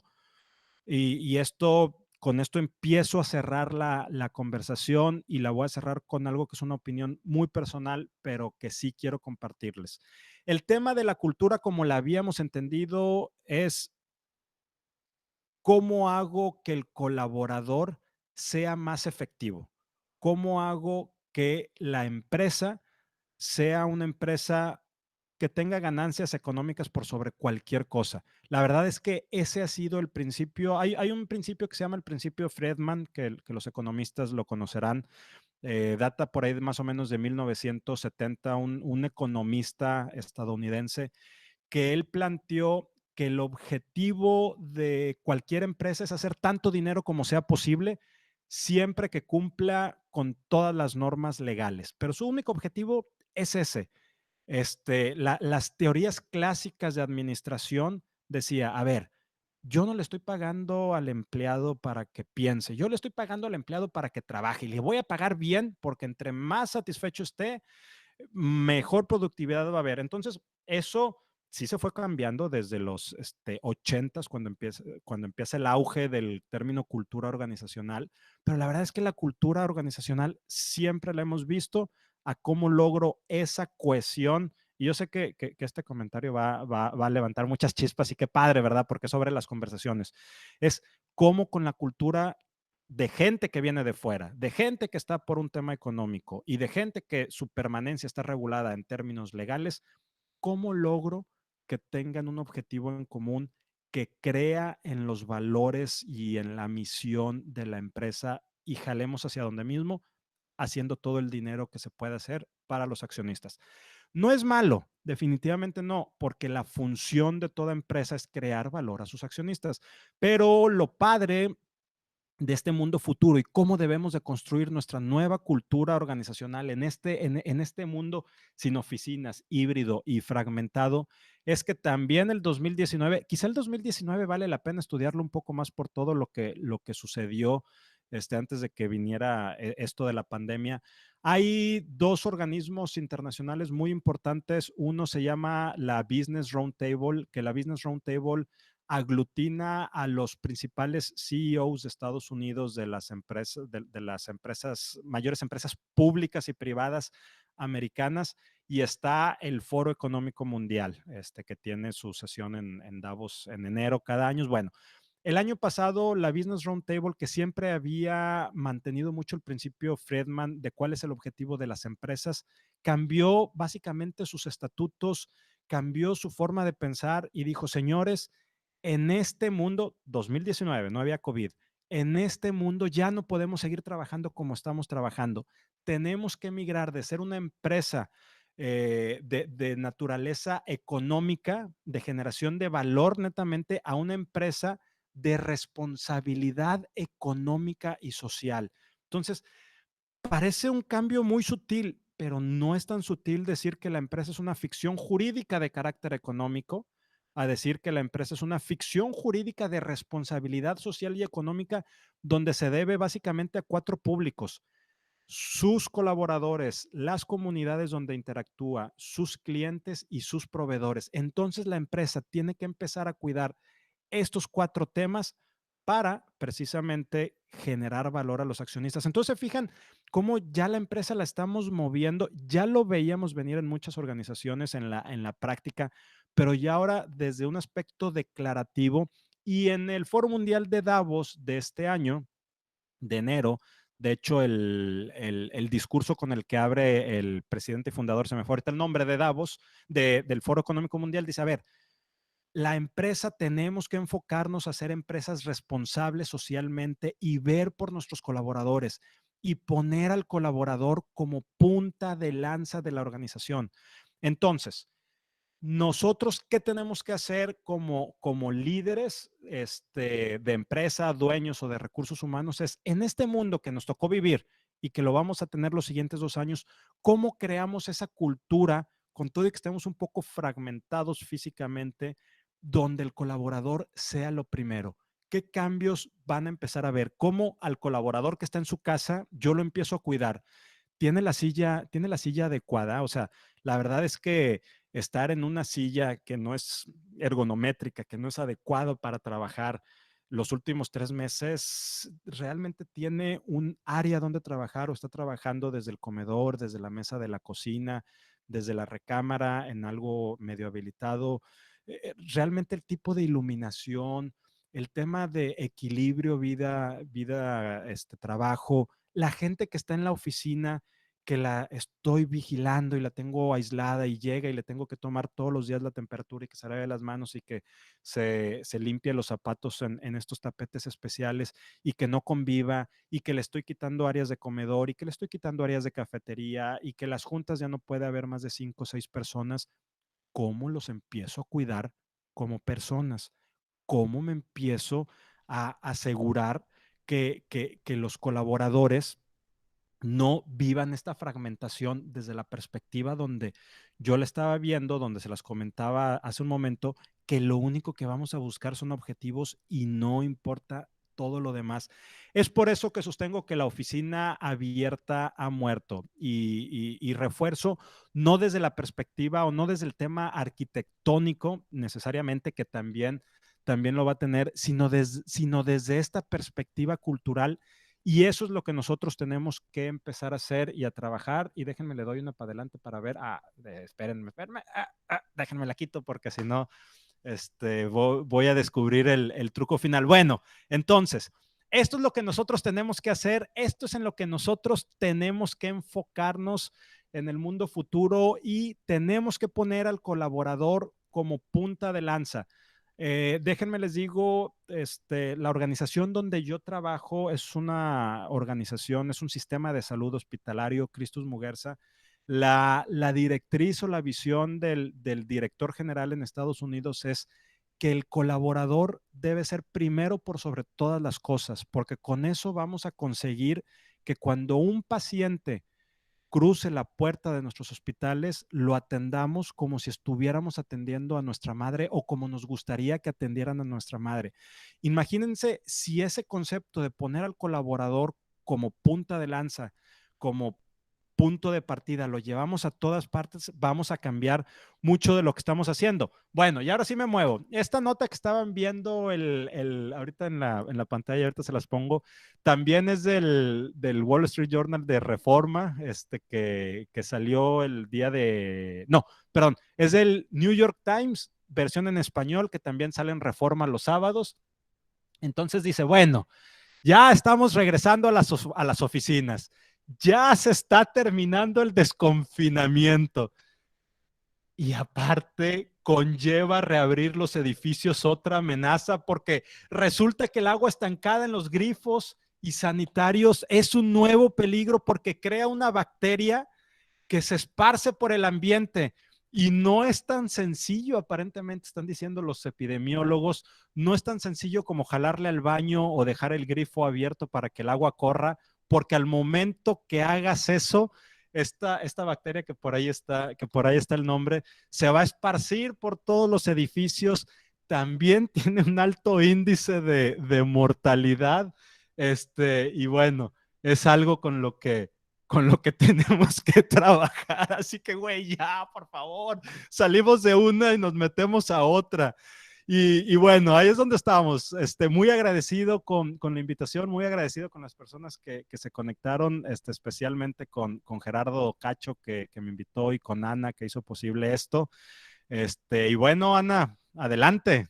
con esto empiezo a cerrar la conversación y la voy a cerrar con algo que es una opinión muy personal, pero que sí quiero compartirles. El tema de la cultura, como la habíamos entendido, es cómo hago que el colaborador sea más efectivo. ¿Cómo hago que la empresa sea una empresa que tenga ganancias económicas por sobre cualquier cosa? La verdad es que ese ha sido el principio. Hay un principio que se llama el principio Friedman, que los economistas lo conocerán. Data por ahí más o menos de 1970, un economista estadounidense que él planteó que el objetivo de cualquier empresa es hacer tanto dinero como sea posible, siempre que cumpla con todas las normas legales. Pero su único objetivo es ese. Las teorías clásicas de administración decía, a ver, yo no le estoy pagando al empleado para que piense, yo le estoy pagando al empleado para que trabaje y le voy a pagar bien porque entre más satisfecho esté, mejor productividad va a haber. Entonces, eso sí se fue cambiando desde los 80s, cuando empieza el auge del término cultura organizacional, pero la verdad es que la cultura organizacional siempre la hemos visto a cómo logro esa cohesión. Y yo sé que este comentario va a levantar muchas chispas y qué padre, ¿verdad? Porque es sobre las conversaciones. Es cómo con la cultura de gente que viene de fuera, de gente que está por un tema económico y de gente que su permanencia está regulada en términos legales, ¿cómo logro que tengan un objetivo en común que crea en los valores y en la misión de la empresa y jalemos hacia donde mismo, haciendo todo el dinero que se puede hacer para los accionistas? No es malo, definitivamente no, porque la función de toda empresa es crear valor a sus accionistas, pero lo padre de este mundo futuro y cómo debemos de construir nuestra nueva cultura organizacional en este mundo sin oficinas, híbrido y fragmentado, es que también el 2019, quizá el 2019 vale la pena estudiarlo un poco más por todo lo que sucedió antes de que viniera esto de la pandemia. Hay dos organismos internacionales muy importantes. Uno se llama la Business Roundtable, que la Business Roundtable aglutina a los principales CEOs de Estados Unidos de las empresas, mayores empresas públicas y privadas americanas, y está el Foro Económico Mundial, que tiene su sesión en Davos en enero cada año. Bueno, el año pasado, la Business Roundtable, que siempre había mantenido mucho el principio Friedman de cuál es el objetivo de las empresas, cambió básicamente sus estatutos, cambió su forma de pensar y dijo, señores, en este mundo, 2019, no había COVID, en este mundo ya no podemos seguir trabajando como estamos trabajando. Tenemos que migrar de ser una empresa de naturaleza económica, de generación de valor netamente, a una empresa de responsabilidad económica y social. Entonces, parece un cambio muy sutil, pero no es tan sutil decir que la empresa es una ficción jurídica de carácter económico, a decir que la empresa es una ficción jurídica de responsabilidad social y económica, donde se debe básicamente a cuatro públicos: sus colaboradores, las comunidades donde interactúa, sus clientes y sus proveedores. Entonces la empresa tiene que empezar a cuidar estos cuatro temas para precisamente generar valor a los accionistas. Entonces, fijan cómo ya la empresa la estamos moviendo, ya lo veíamos venir en muchas organizaciones en la práctica, pero ya ahora desde un aspecto declarativo. Y en el Foro Mundial de Davos de este año, de enero, de hecho, el discurso con el que abre el presidente y fundador, se me fue ahorita el nombre, de Davos, del Foro Económico Mundial, dice, a ver, la empresa tenemos que enfocarnos a ser empresas responsables socialmente y ver por nuestros colaboradores y poner al colaborador como punta de lanza de la organización. Entonces, nosotros, ¿qué tenemos que hacer como líderes de empresa, dueños o de recursos humanos? Es en este mundo que nos tocó vivir y que lo vamos a tener los siguientes 2 años, ¿cómo creamos esa cultura con todo y que estemos un poco fragmentados físicamente, donde el colaborador sea lo primero? ¿Qué cambios van a empezar a ver? ¿Cómo al colaborador que está en su casa yo lo empiezo a cuidar? Tiene la silla adecuada? O sea, la verdad es que estar en una silla que no es ergonométrica, que no es adecuado para trabajar los últimos 3 meses, realmente tiene un área donde trabajar o está trabajando desde el comedor, desde la mesa de la cocina, desde la recámara, en algo medio habilitado. Realmente el tipo de iluminación, el tema de equilibrio, trabajo, la gente que está en la oficina, que la estoy vigilando y la tengo aislada y llega y le tengo que tomar todos los días la temperatura y que se lave las manos y que se limpie los zapatos en estos tapetes especiales y que no conviva y que le estoy quitando áreas de comedor y que le estoy quitando áreas de cafetería y que las juntas ya no puede haber más de 5 o 6 personas. ¿Cómo los empiezo a cuidar como personas? ¿Cómo me empiezo a asegurar que los colaboradores no vivan esta fragmentación desde la perspectiva donde yo la estaba viendo, donde se las comentaba hace un momento, que lo único que vamos a buscar son objetivos y no importa todo lo demás? Es por eso que sostengo que la oficina abierta ha muerto y refuerzo, no desde la perspectiva o no desde el tema arquitectónico necesariamente, que también lo va a tener, sino desde esta perspectiva cultural. Y eso es lo que nosotros tenemos que empezar a hacer y a trabajar. Y déjenme, le doy una para adelante para ver. Espérenme. Déjenme la quito porque si no, voy a descubrir el truco final. Bueno, entonces, esto es lo que nosotros tenemos que hacer. Esto es en lo que nosotros tenemos que enfocarnos en el mundo futuro y tenemos que poner al colaborador como punta de lanza. Déjenme les digo, la organización donde yo trabajo es una organización, es un sistema de salud hospitalario, Christus Muguerza. La directriz o la visión del director general en Estados Unidos es que el colaborador debe ser primero por sobre todas las cosas, porque con eso vamos a conseguir que cuando un paciente cruce la puerta de nuestros hospitales, lo atendamos como si estuviéramos atendiendo a nuestra madre o como nos gustaría que atendieran a nuestra madre. Imagínense si ese concepto de poner al colaborador como punta de lanza, como punto de partida, lo llevamos a todas partes, vamos a cambiar mucho de lo que estamos haciendo. Bueno, y ahora sí me muevo. Esta nota que estaban viendo ahorita en la pantalla, ahorita se las pongo, también es del Wall Street Journal de Reforma, que salió el día de... No, perdón, es del New York Times, versión en español, que también sale en Reforma los sábados. Entonces dice, bueno, ya estamos regresando a las oficinas. Ya se está terminando el desconfinamiento. Y aparte, conlleva reabrir los edificios otra amenaza porque resulta que el agua estancada en los grifos y sanitarios es un nuevo peligro porque crea una bacteria que se esparce por el ambiente. Y no es tan sencillo, aparentemente están diciendo los epidemiólogos, no es tan sencillo como jalarle al baño o dejar el grifo abierto para que el agua corra, porque al momento que hagas eso, esta bacteria que por ahí está el nombre, se va a esparcir por todos los edificios. También tiene un alto índice de mortalidad. Y bueno, es algo con lo que tenemos que trabajar. Así que, güey, ya, por favor, salimos de una y nos metemos a otra. Y bueno, ahí es donde estamos. Muy agradecido con la invitación, muy agradecido con las personas que se conectaron, especialmente con Gerardo Cacho, que me invitó, y con Ana, que hizo posible esto. Y bueno, Ana, adelante.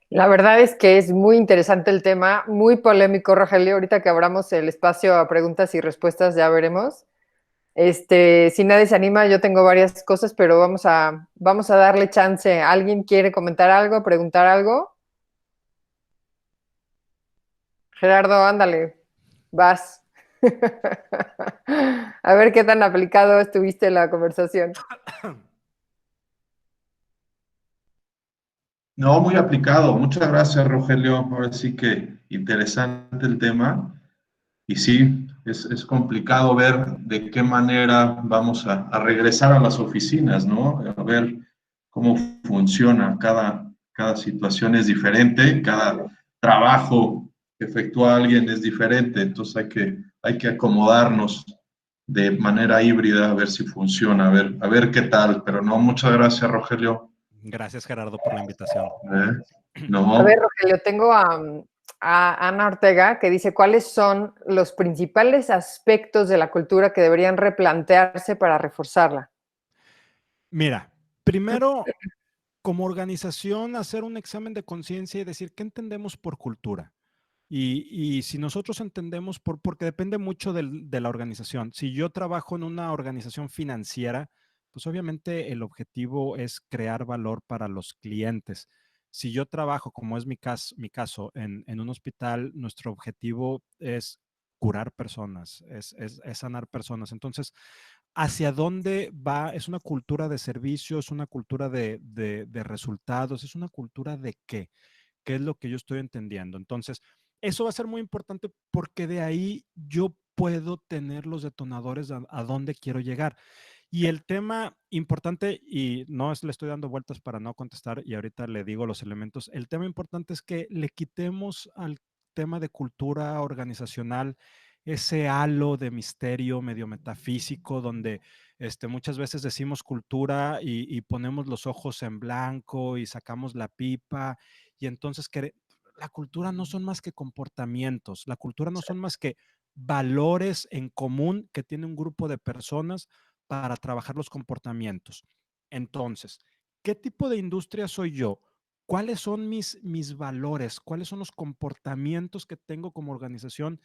La verdad es que es muy interesante el tema, muy polémico, Rogelio. Ahorita que abramos el espacio a preguntas y respuestas, ya veremos. Si nadie se anima, yo tengo varias cosas, pero vamos a darle chance. ¿Alguien quiere comentar algo, preguntar algo? Gerardo, ándale, vas. A ver qué tan aplicado estuviste en la conversación. No, muy aplicado. Muchas gracias, Rogelio. Ahora sí que interesante el tema. Y sí, es complicado ver de qué manera vamos a regresar a las oficinas, ¿no? A ver cómo funciona. Cada situación es diferente, cada trabajo que efectúa alguien es diferente, entonces hay que acomodarnos de manera híbrida a ver si funciona, a ver qué tal. Pero no, muchas gracias, Rogelio. Gracias, Gerardo, por la invitación. A ver, No, Rogelio, tengo a Ana Ortega que dice, ¿cuáles son los principales aspectos de la cultura que deberían replantearse para reforzarla? Mira, primero, como organización, hacer un examen de conciencia y decir, ¿qué entendemos por cultura? Y si nosotros entendemos, porque depende mucho de la organización. Si yo trabajo en una organización financiera, pues obviamente el objetivo es crear valor para los clientes. Si yo trabajo, como es mi caso en un hospital, nuestro objetivo es curar personas, es sanar personas. Entonces, ¿hacia dónde va? ¿Es una cultura de servicio? ¿Es una cultura de resultados? ¿Es una cultura de qué? ¿Qué es lo que yo estoy entendiendo? Entonces, eso va a ser muy importante porque de ahí yo puedo tener los detonadores a dónde quiero llegar. Y el tema importante, y no es, le estoy dando vueltas para no contestar y ahorita le digo los elementos, el tema importante es que le quitemos al tema de cultura organizacional ese halo de misterio medio metafísico donde muchas veces decimos cultura y ponemos los ojos en blanco y sacamos la pipa y entonces la cultura no son más que comportamientos, la cultura no son más que valores en común que tiene un grupo de personas para trabajar los comportamientos. Entonces, ¿qué tipo de industria soy yo? ¿Cuáles son mis valores? ¿Cuáles son los comportamientos que tengo como organización?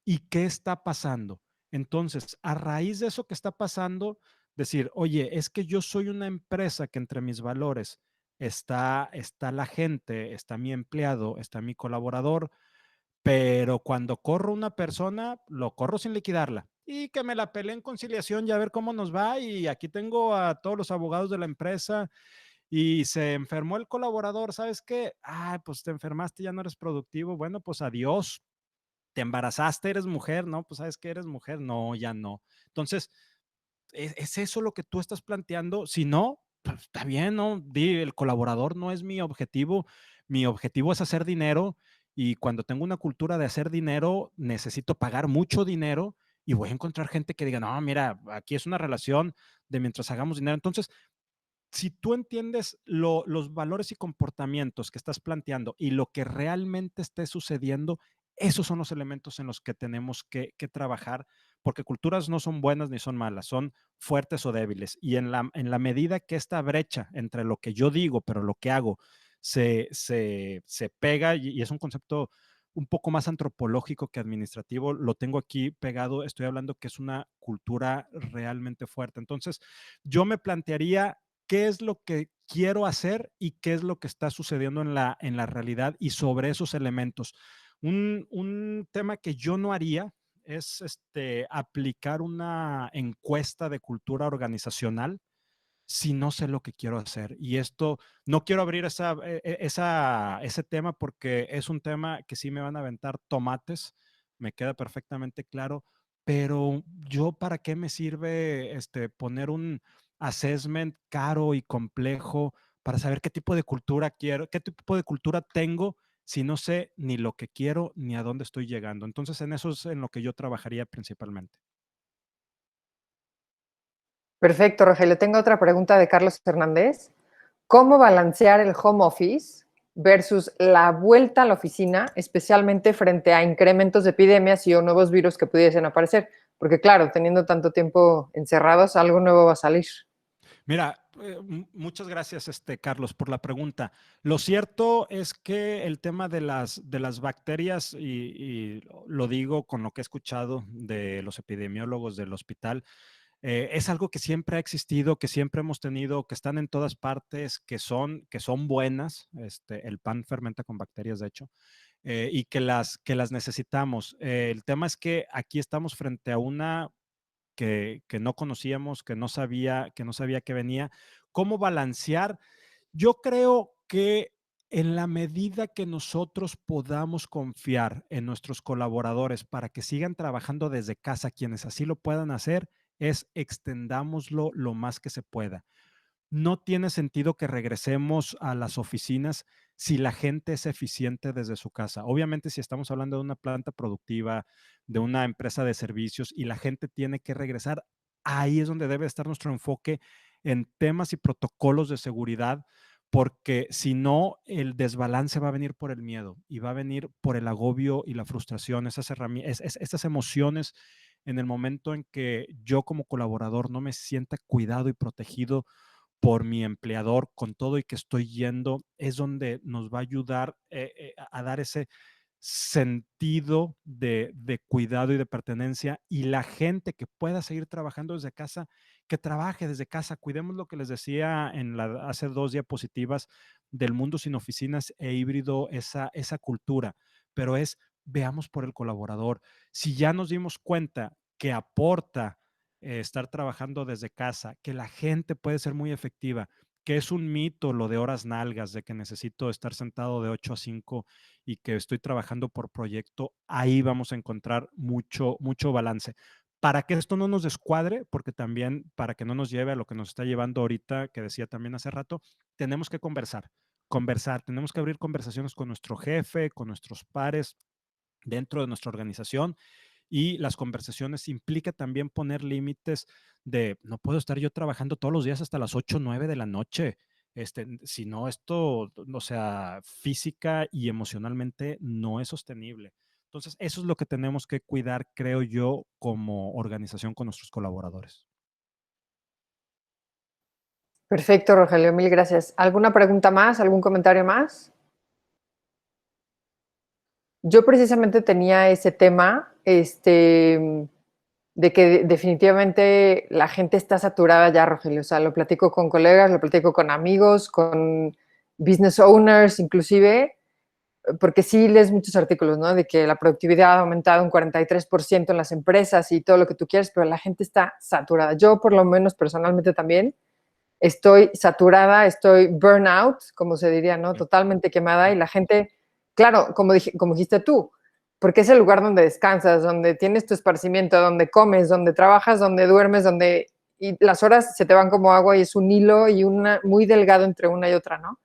¿Y qué está pasando? Entonces, a raíz de eso que está pasando, decir, oye, es que yo soy una empresa que entre mis valores está la gente, está mi empleado, está mi colaborador, pero cuando corro una persona, lo corro sin liquidarla. Y que me la pelee en conciliación y a ver cómo nos va. Y aquí tengo a todos los abogados de la empresa y se enfermó el colaborador. ¿Sabes qué? Ah, pues te enfermaste, ya no eres productivo. Bueno, pues adiós. Te embarazaste, eres mujer, ¿no? Pues sabes que eres mujer. No, ya no. Entonces, ¿es eso lo que tú estás planteando? Si no, pues está bien, ¿no? El colaborador no es mi objetivo es hacer dinero y cuando tengo una cultura de hacer dinero, necesito pagar mucho dinero y voy a encontrar gente que diga, no, mira, aquí es una relación de mientras hagamos dinero. Entonces, si tú entiendes los valores y comportamientos que estás planteando y lo que realmente esté sucediendo, esos son los elementos en los que tenemos que trabajar, porque culturas no son buenas ni son malas, son fuertes o débiles. Y en la medida que esta brecha entre lo que yo digo, pero lo que hago, se pega, y es un concepto un poco más antropológico que administrativo, lo tengo aquí pegado, estoy hablando que es una cultura realmente fuerte. Entonces, yo me plantearía qué es lo que quiero hacer y qué es lo que está sucediendo en la realidad y sobre esos elementos. Un tema que yo no haría es aplicar una encuesta de cultura organizacional si no sé lo que quiero hacer. Y esto, no quiero abrir ese tema porque es un tema que sí me van a aventar tomates, me queda perfectamente claro, pero yo para qué me sirve poner un assessment caro y complejo para saber qué tipo de cultura quiero, qué tipo de cultura tengo si no sé ni lo que quiero ni a dónde estoy llegando. Entonces, en eso es en lo que yo trabajaría principalmente. Perfecto, Rogelio. Tengo otra pregunta de Carlos Fernández. ¿Cómo balancear el home office versus la vuelta a la oficina, especialmente frente a incrementos de epidemias y o nuevos virus que pudiesen aparecer? Porque claro, teniendo tanto tiempo encerrados, algo nuevo va a salir. Mira, muchas gracias, Carlos, por la pregunta. Lo cierto es que el tema de las bacterias, y lo digo con lo que he escuchado de los epidemiólogos del hospital, es algo que siempre ha existido, que siempre hemos tenido, que están en todas partes, que son buenas. El pan fermenta con bacterias, de hecho, y que las necesitamos. El tema es que aquí estamos frente a una que no conocíamos, que no sabía que venía. ¿Cómo balancear? Yo creo que en la medida que nosotros podamos confiar en nuestros colaboradores para que sigan trabajando desde casa, quienes así lo puedan hacer, es extendámoslo lo más que se pueda. No tiene sentido que regresemos a las oficinas si la gente es eficiente desde su casa. Obviamente, si estamos hablando de una planta productiva, de una empresa de servicios y la gente tiene que regresar, ahí es donde debe estar nuestro enfoque en temas y protocolos de seguridad, porque si no, el desbalance va a venir por el miedo y va a venir por el agobio y la frustración, esas emociones en el momento en que yo como colaborador no me sienta cuidado y protegido por mi empleador con todo y que estoy yendo, es donde nos va a ayudar a dar ese sentido de cuidado y de pertenencia, y la gente que pueda seguir trabajando desde casa, que trabaje desde casa. Cuidemos lo que les decía hace 2 diapositivas del mundo sin oficinas e híbrido, esa cultura, pero veamos por el colaborador. Si ya nos dimos cuenta que aporta estar trabajando desde casa, que la gente puede ser muy efectiva, que es un mito lo de horas nalgas, de que necesito estar sentado de 8 a 5 y que estoy trabajando por proyecto, ahí vamos a encontrar mucho balance. Para que esto no nos descuadre, porque también para que no nos lleve a lo que nos está llevando ahorita, que decía también hace rato, tenemos que conversar, tenemos que abrir conversaciones con nuestro jefe, con nuestros pares dentro de nuestra organización, y las conversaciones implica también poner límites de no puedo estar yo trabajando todos los días hasta las 8 o 9 de la noche. Si no, esto, o sea, física y emocionalmente no es sostenible. Entonces, eso es lo que tenemos que cuidar, creo yo, como organización con nuestros colaboradores. Perfecto, Rogelio, mil gracias. ¿Alguna pregunta más? ¿Algún comentario más? Yo precisamente tenía ese tema, de que definitivamente la gente está saturada ya, Rogelio. O sea, lo platico con colegas, lo platico con amigos, con business owners, inclusive, porque sí lees muchos artículos, ¿no? De que la productividad ha aumentado un 43% en las empresas y todo lo que tú quieres, pero la gente está saturada. Yo, por lo menos personalmente también, estoy saturada, estoy burnout, como se diría, ¿no? Totalmente quemada, y la gente, claro, como dijiste tú, porque es el lugar donde descansas, donde tienes tu esparcimiento, donde comes, donde trabajas, donde duermes, y las horas se te van como agua y es un hilo y muy delgado entre una y otra, ¿no?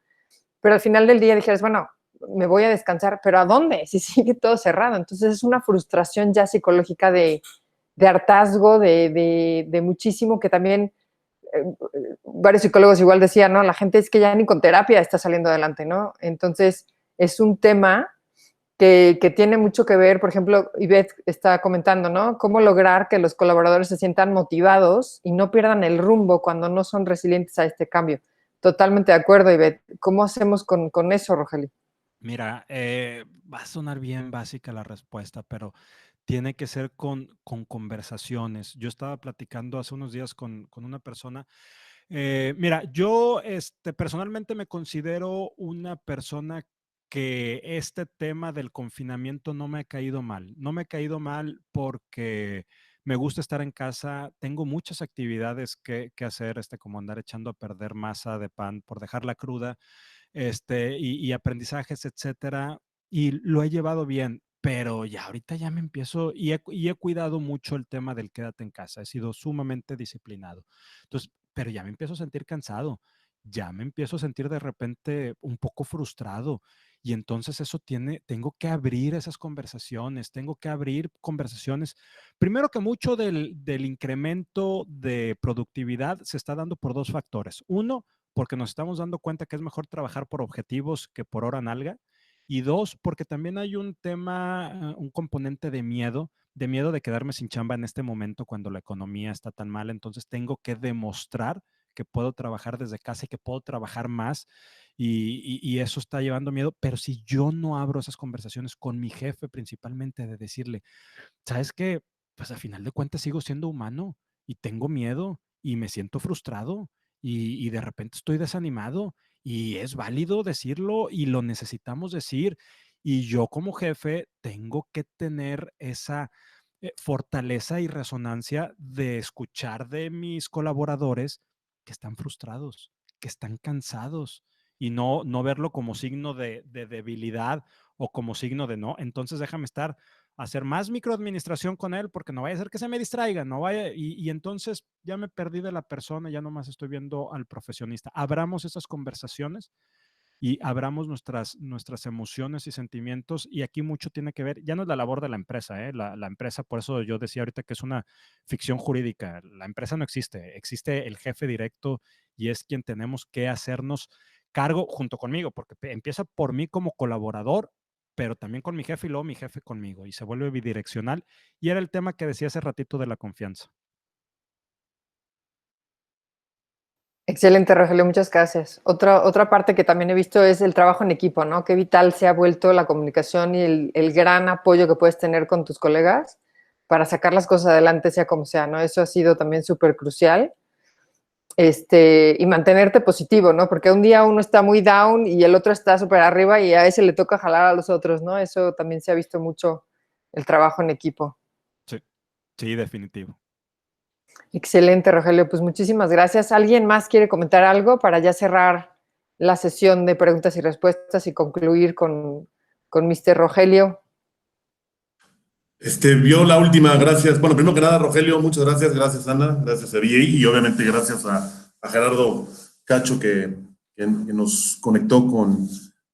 Pero al final del día dijeras, bueno, me voy a descansar, pero ¿a dónde? Si sigue todo cerrado. Entonces es una frustración ya psicológica de hartazgo, de muchísimo, que también varios psicólogos igual decían, ¿no? La gente es que ya ni con terapia está saliendo adelante, ¿no? Entonces, es un tema que tiene mucho que ver, por ejemplo, Ivette está comentando, ¿no? Cómo lograr que los colaboradores se sientan motivados y no pierdan el rumbo cuando no son resilientes a este cambio. Totalmente de acuerdo, Ivette. ¿Cómo hacemos con eso, Rogelio? Mira, va a sonar bien básica la respuesta, pero tiene que ser con conversaciones. Yo estaba platicando hace unos días con una persona. Mira, yo personalmente me considero una persona que este tema del confinamiento no me ha caído mal. No me ha caído mal porque me gusta estar en casa. Tengo muchas actividades que hacer, como andar echando a perder masa de pan por dejarla cruda, y aprendizajes, etcétera. Y lo he llevado bien, pero ya ahorita ya me empiezo y he cuidado mucho el tema del quédate en casa. He sido sumamente disciplinado. Entonces, pero ya me empiezo a sentir cansado, ya me empiezo a sentir de repente un poco frustrado. Y entonces tengo que abrir esas conversaciones, tengo que abrir conversaciones. Primero que mucho del incremento de productividad se está dando por 2 factores. Uno, porque nos estamos dando cuenta que es mejor trabajar por objetivos que por hora nalga. Y 2, porque también hay un tema, un componente de miedo de quedarme sin chamba en este momento cuando la economía está tan mal. Entonces tengo que demostrar que puedo trabajar desde casa y que puedo trabajar más, y eso está llevando miedo. Pero si yo no abro esas conversaciones con mi jefe principalmente, de decirle, ¿sabes qué? Pues a final de cuentas sigo siendo humano y tengo miedo y me siento frustrado y de repente estoy desanimado, y es válido decirlo y lo necesitamos decir. Y yo como jefe tengo que tener esa fortaleza y resonancia de escuchar de mis colaboradores que están frustrados, que están cansados y no verlo como signo de debilidad o como signo de no. Entonces déjame hacer más microadministración con él porque no vaya a ser que se me distraiga, no vaya, y entonces ya me perdí de la persona, ya nomás estoy viendo al profesionista. Abramos esas conversaciones y abramos nuestras emociones y sentimientos, y aquí mucho tiene que ver, ya no es la labor de la empresa, la empresa, por eso yo decía ahorita que es una ficción jurídica, la empresa no existe, existe el jefe directo y es quien tenemos que hacernos cargo junto conmigo, porque empieza por mí como colaborador, pero también con mi jefe y luego mi jefe conmigo, y se vuelve bidireccional, y era el tema que decía hace ratito de la confianza. Excelente, Rogelio, muchas gracias. Otra parte que también he visto es el trabajo en equipo, ¿no? Qué vital se ha vuelto la comunicación y el gran apoyo que puedes tener con tus colegas para sacar las cosas adelante, sea como sea, ¿no? Eso ha sido también súper crucial. Y mantenerte positivo, ¿no? Porque un día uno está muy down y el otro está súper arriba y a ese le toca jalar a los otros, ¿no? Eso también se ha visto mucho, el trabajo en equipo. Sí, sí, definitivo. Excelente, Rogelio. Pues muchísimas gracias. ¿Alguien más quiere comentar algo para ya cerrar la sesión de preguntas y respuestas y concluir con Mr. Rogelio? Vio la última, gracias. Bueno, primero que nada, Rogelio, muchas gracias. Gracias, Ana. Gracias a VA y obviamente gracias a Gerardo Cacho que nos conectó con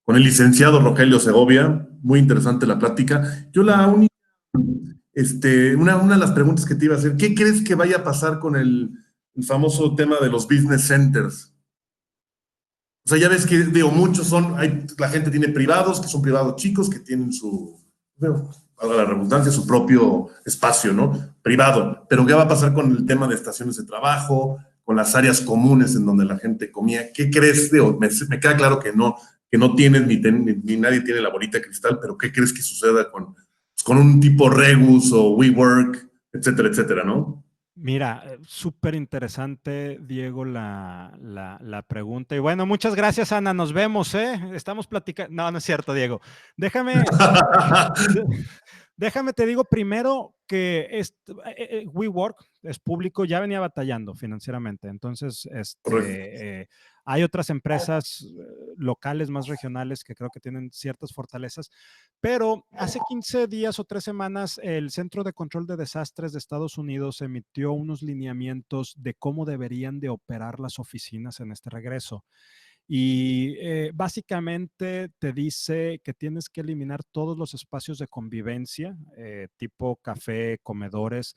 el licenciado Rogelio Segovia. Muy interesante la plática. Yo la única, una de las preguntas que te iba a hacer, ¿qué crees que vaya a pasar con el famoso tema de los business centers? O sea, ya ves que, digo, muchos la gente tiene privados, que son privados chicos, que tienen bueno, valga la redundancia, su propio espacio, ¿no? Privado. Pero ¿qué va a pasar con el tema de estaciones de trabajo, con las áreas comunes en donde la gente comía? ¿Qué crees? Me queda claro que no tienes ni nadie tiene la bolita de cristal, pero ¿qué crees que suceda con un tipo Regus o WeWork, etcétera, etcétera, ¿no? Mira, súper interesante, Diego, la pregunta. Y bueno, muchas gracias, Ana. Nos vemos, ¿eh? Estamos platicando. No, no es cierto, Diego. Déjame te digo primero que WeWork es público, ya venía batallando financieramente. Entonces, hay otras empresas locales más regionales que creo que tienen ciertas fortalezas, pero hace 15 días o 3 semanas el Centro de Control de Desastres de Estados Unidos emitió unos lineamientos de cómo deberían de operar las oficinas en este regreso. Y básicamente te dice que tienes que eliminar todos los espacios de convivencia, tipo café, comedores.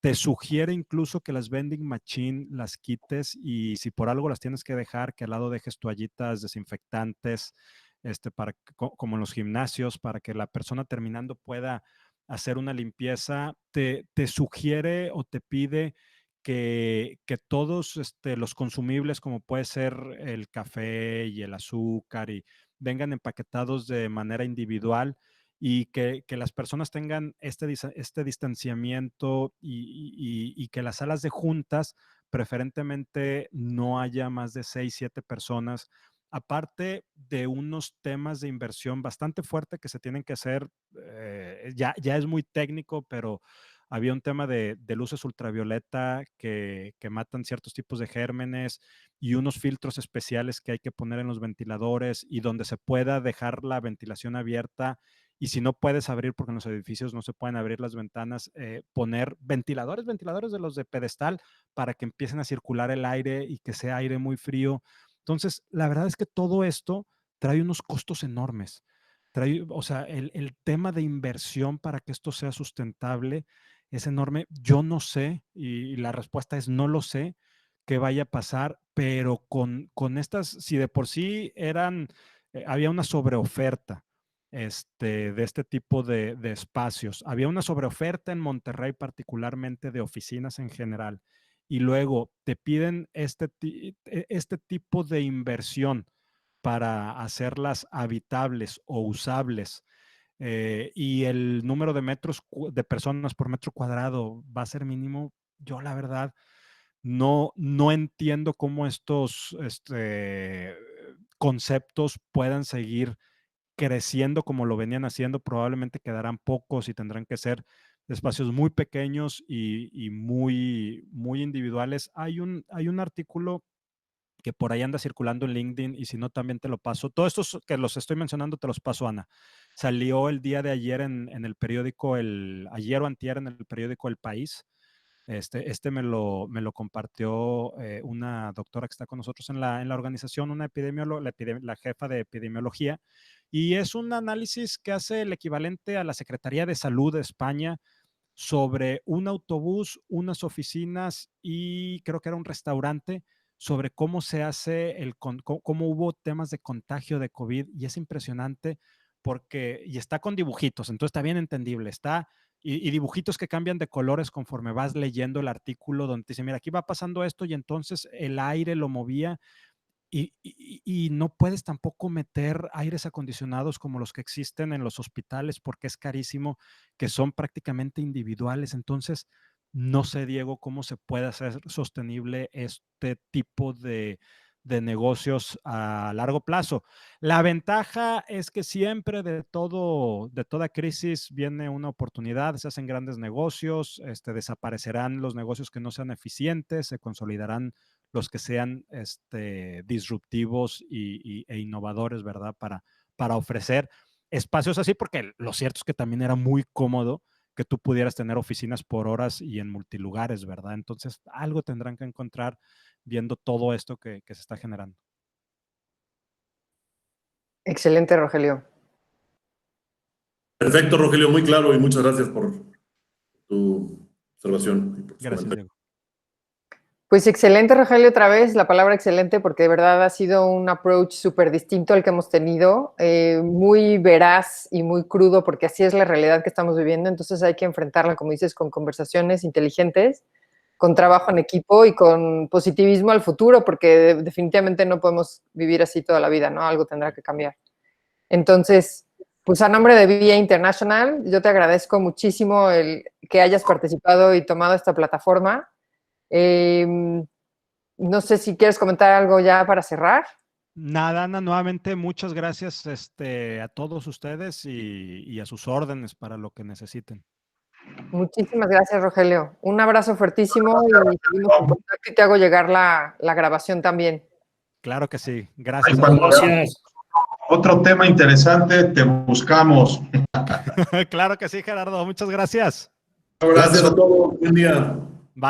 Te sugiere incluso que las vending machine las quites y si por algo las tienes que dejar, que al lado dejes toallitas desinfectantes, como en los gimnasios, para que la persona terminando pueda hacer una limpieza. Te sugiere o te pide que todos los consumibles, como puede ser el café y el azúcar, y vengan empaquetados de manera individual y que las personas tengan este distanciamiento y que las salas de juntas, preferentemente no haya más de 6, 7 personas, aparte de unos temas de inversión bastante fuerte que se tienen que hacer, ya es muy técnico, pero había un tema de luces ultravioleta que matan ciertos tipos de gérmenes y unos filtros especiales que hay que poner en los ventiladores y donde se pueda dejar la ventilación abierta. Y si no puedes abrir, porque en los edificios no se pueden abrir las ventanas, poner ventiladores de los de pedestal para que empiecen a circular el aire y que sea aire muy frío. Entonces, la verdad es que todo esto trae unos costos enormes. O sea, el tema de inversión para que esto sea sustentable es enorme. Yo no sé, y la respuesta es no lo sé, qué vaya a pasar, pero con estas, si de por sí había una sobreoferta de este tipo de espacios, había una sobreoferta en Monterrey particularmente de oficinas en general, y luego te piden este tipo de inversión para hacerlas habitables o usables, y el número de de personas por metro cuadrado va a ser mínimo. Yo la verdad no entiendo cómo estos conceptos puedan seguir creciendo como lo venían haciendo. Probablemente quedarán pocos y tendrán que ser espacios muy pequeños y muy, muy individuales. Hay un artículo que por ahí anda circulando en LinkedIn, y si no también te lo paso. Todos estos que los estoy mencionando te los paso, Ana. Salió el día de ayer en el periódico, ayer o antier en el periódico El País. Me lo compartió una doctora que está con nosotros en la organización, una epidemióloga, la jefa de epidemiología, y es un análisis que hace el equivalente a la Secretaría de Salud de España sobre un autobús, unas oficinas y creo que era un restaurante, sobre cómo se hace, cómo hubo temas de contagio de COVID, y es impresionante y está con dibujitos, entonces está bien entendible, y dibujitos que cambian de colores conforme vas leyendo el artículo, donde te dice, mira, aquí va pasando esto, y entonces el aire lo movía, y no puedes tampoco meter aires acondicionados como los que existen en los hospitales porque es carísimo, que son prácticamente individuales. Entonces, no sé, Diego, cómo se puede hacer sostenible este tipo de negocios a largo plazo. La ventaja es que siempre de toda crisis viene una oportunidad, se hacen grandes negocios, desaparecerán los negocios que no sean eficientes, se consolidarán los que sean disruptivos e innovadores, ¿verdad? Para ofrecer espacios así, porque lo cierto es que también era muy cómodo que tú pudieras tener oficinas por horas y en multilugares, ¿verdad? Entonces, algo tendrán que encontrar viendo todo esto que se está generando. Excelente, Rogelio. Perfecto, Rogelio, muy claro, y muchas gracias por tu observación. Y por tus Gracias, comentarios. Diego. Pues excelente, Rogelio, otra vez la palabra excelente, porque de verdad ha sido un approach súper distinto al que hemos tenido, muy veraz y muy crudo, porque así es la realidad que estamos viviendo. Entonces hay que enfrentarla, como dices, con conversaciones inteligentes, con trabajo en equipo y con positivismo al futuro, porque definitivamente no podemos vivir así toda la vida, ¿no? Algo tendrá que cambiar. Entonces, pues a nombre de VIA International, yo te agradezco muchísimo el que hayas participado y tomado esta plataforma. No sé si quieres comentar algo ya para cerrar. Nada, Ana, nuevamente muchas gracias a todos ustedes y a sus órdenes para lo que necesiten. Muchísimas gracias, Rogelio. Un abrazo fuertísimo y seguimos en contacto y te hago llegar la grabación también. Claro que sí. Gracias. Gracias. Otro tema interesante, te buscamos. Claro que sí, Gerardo. Muchas gracias. Gracias a todos. Buen día.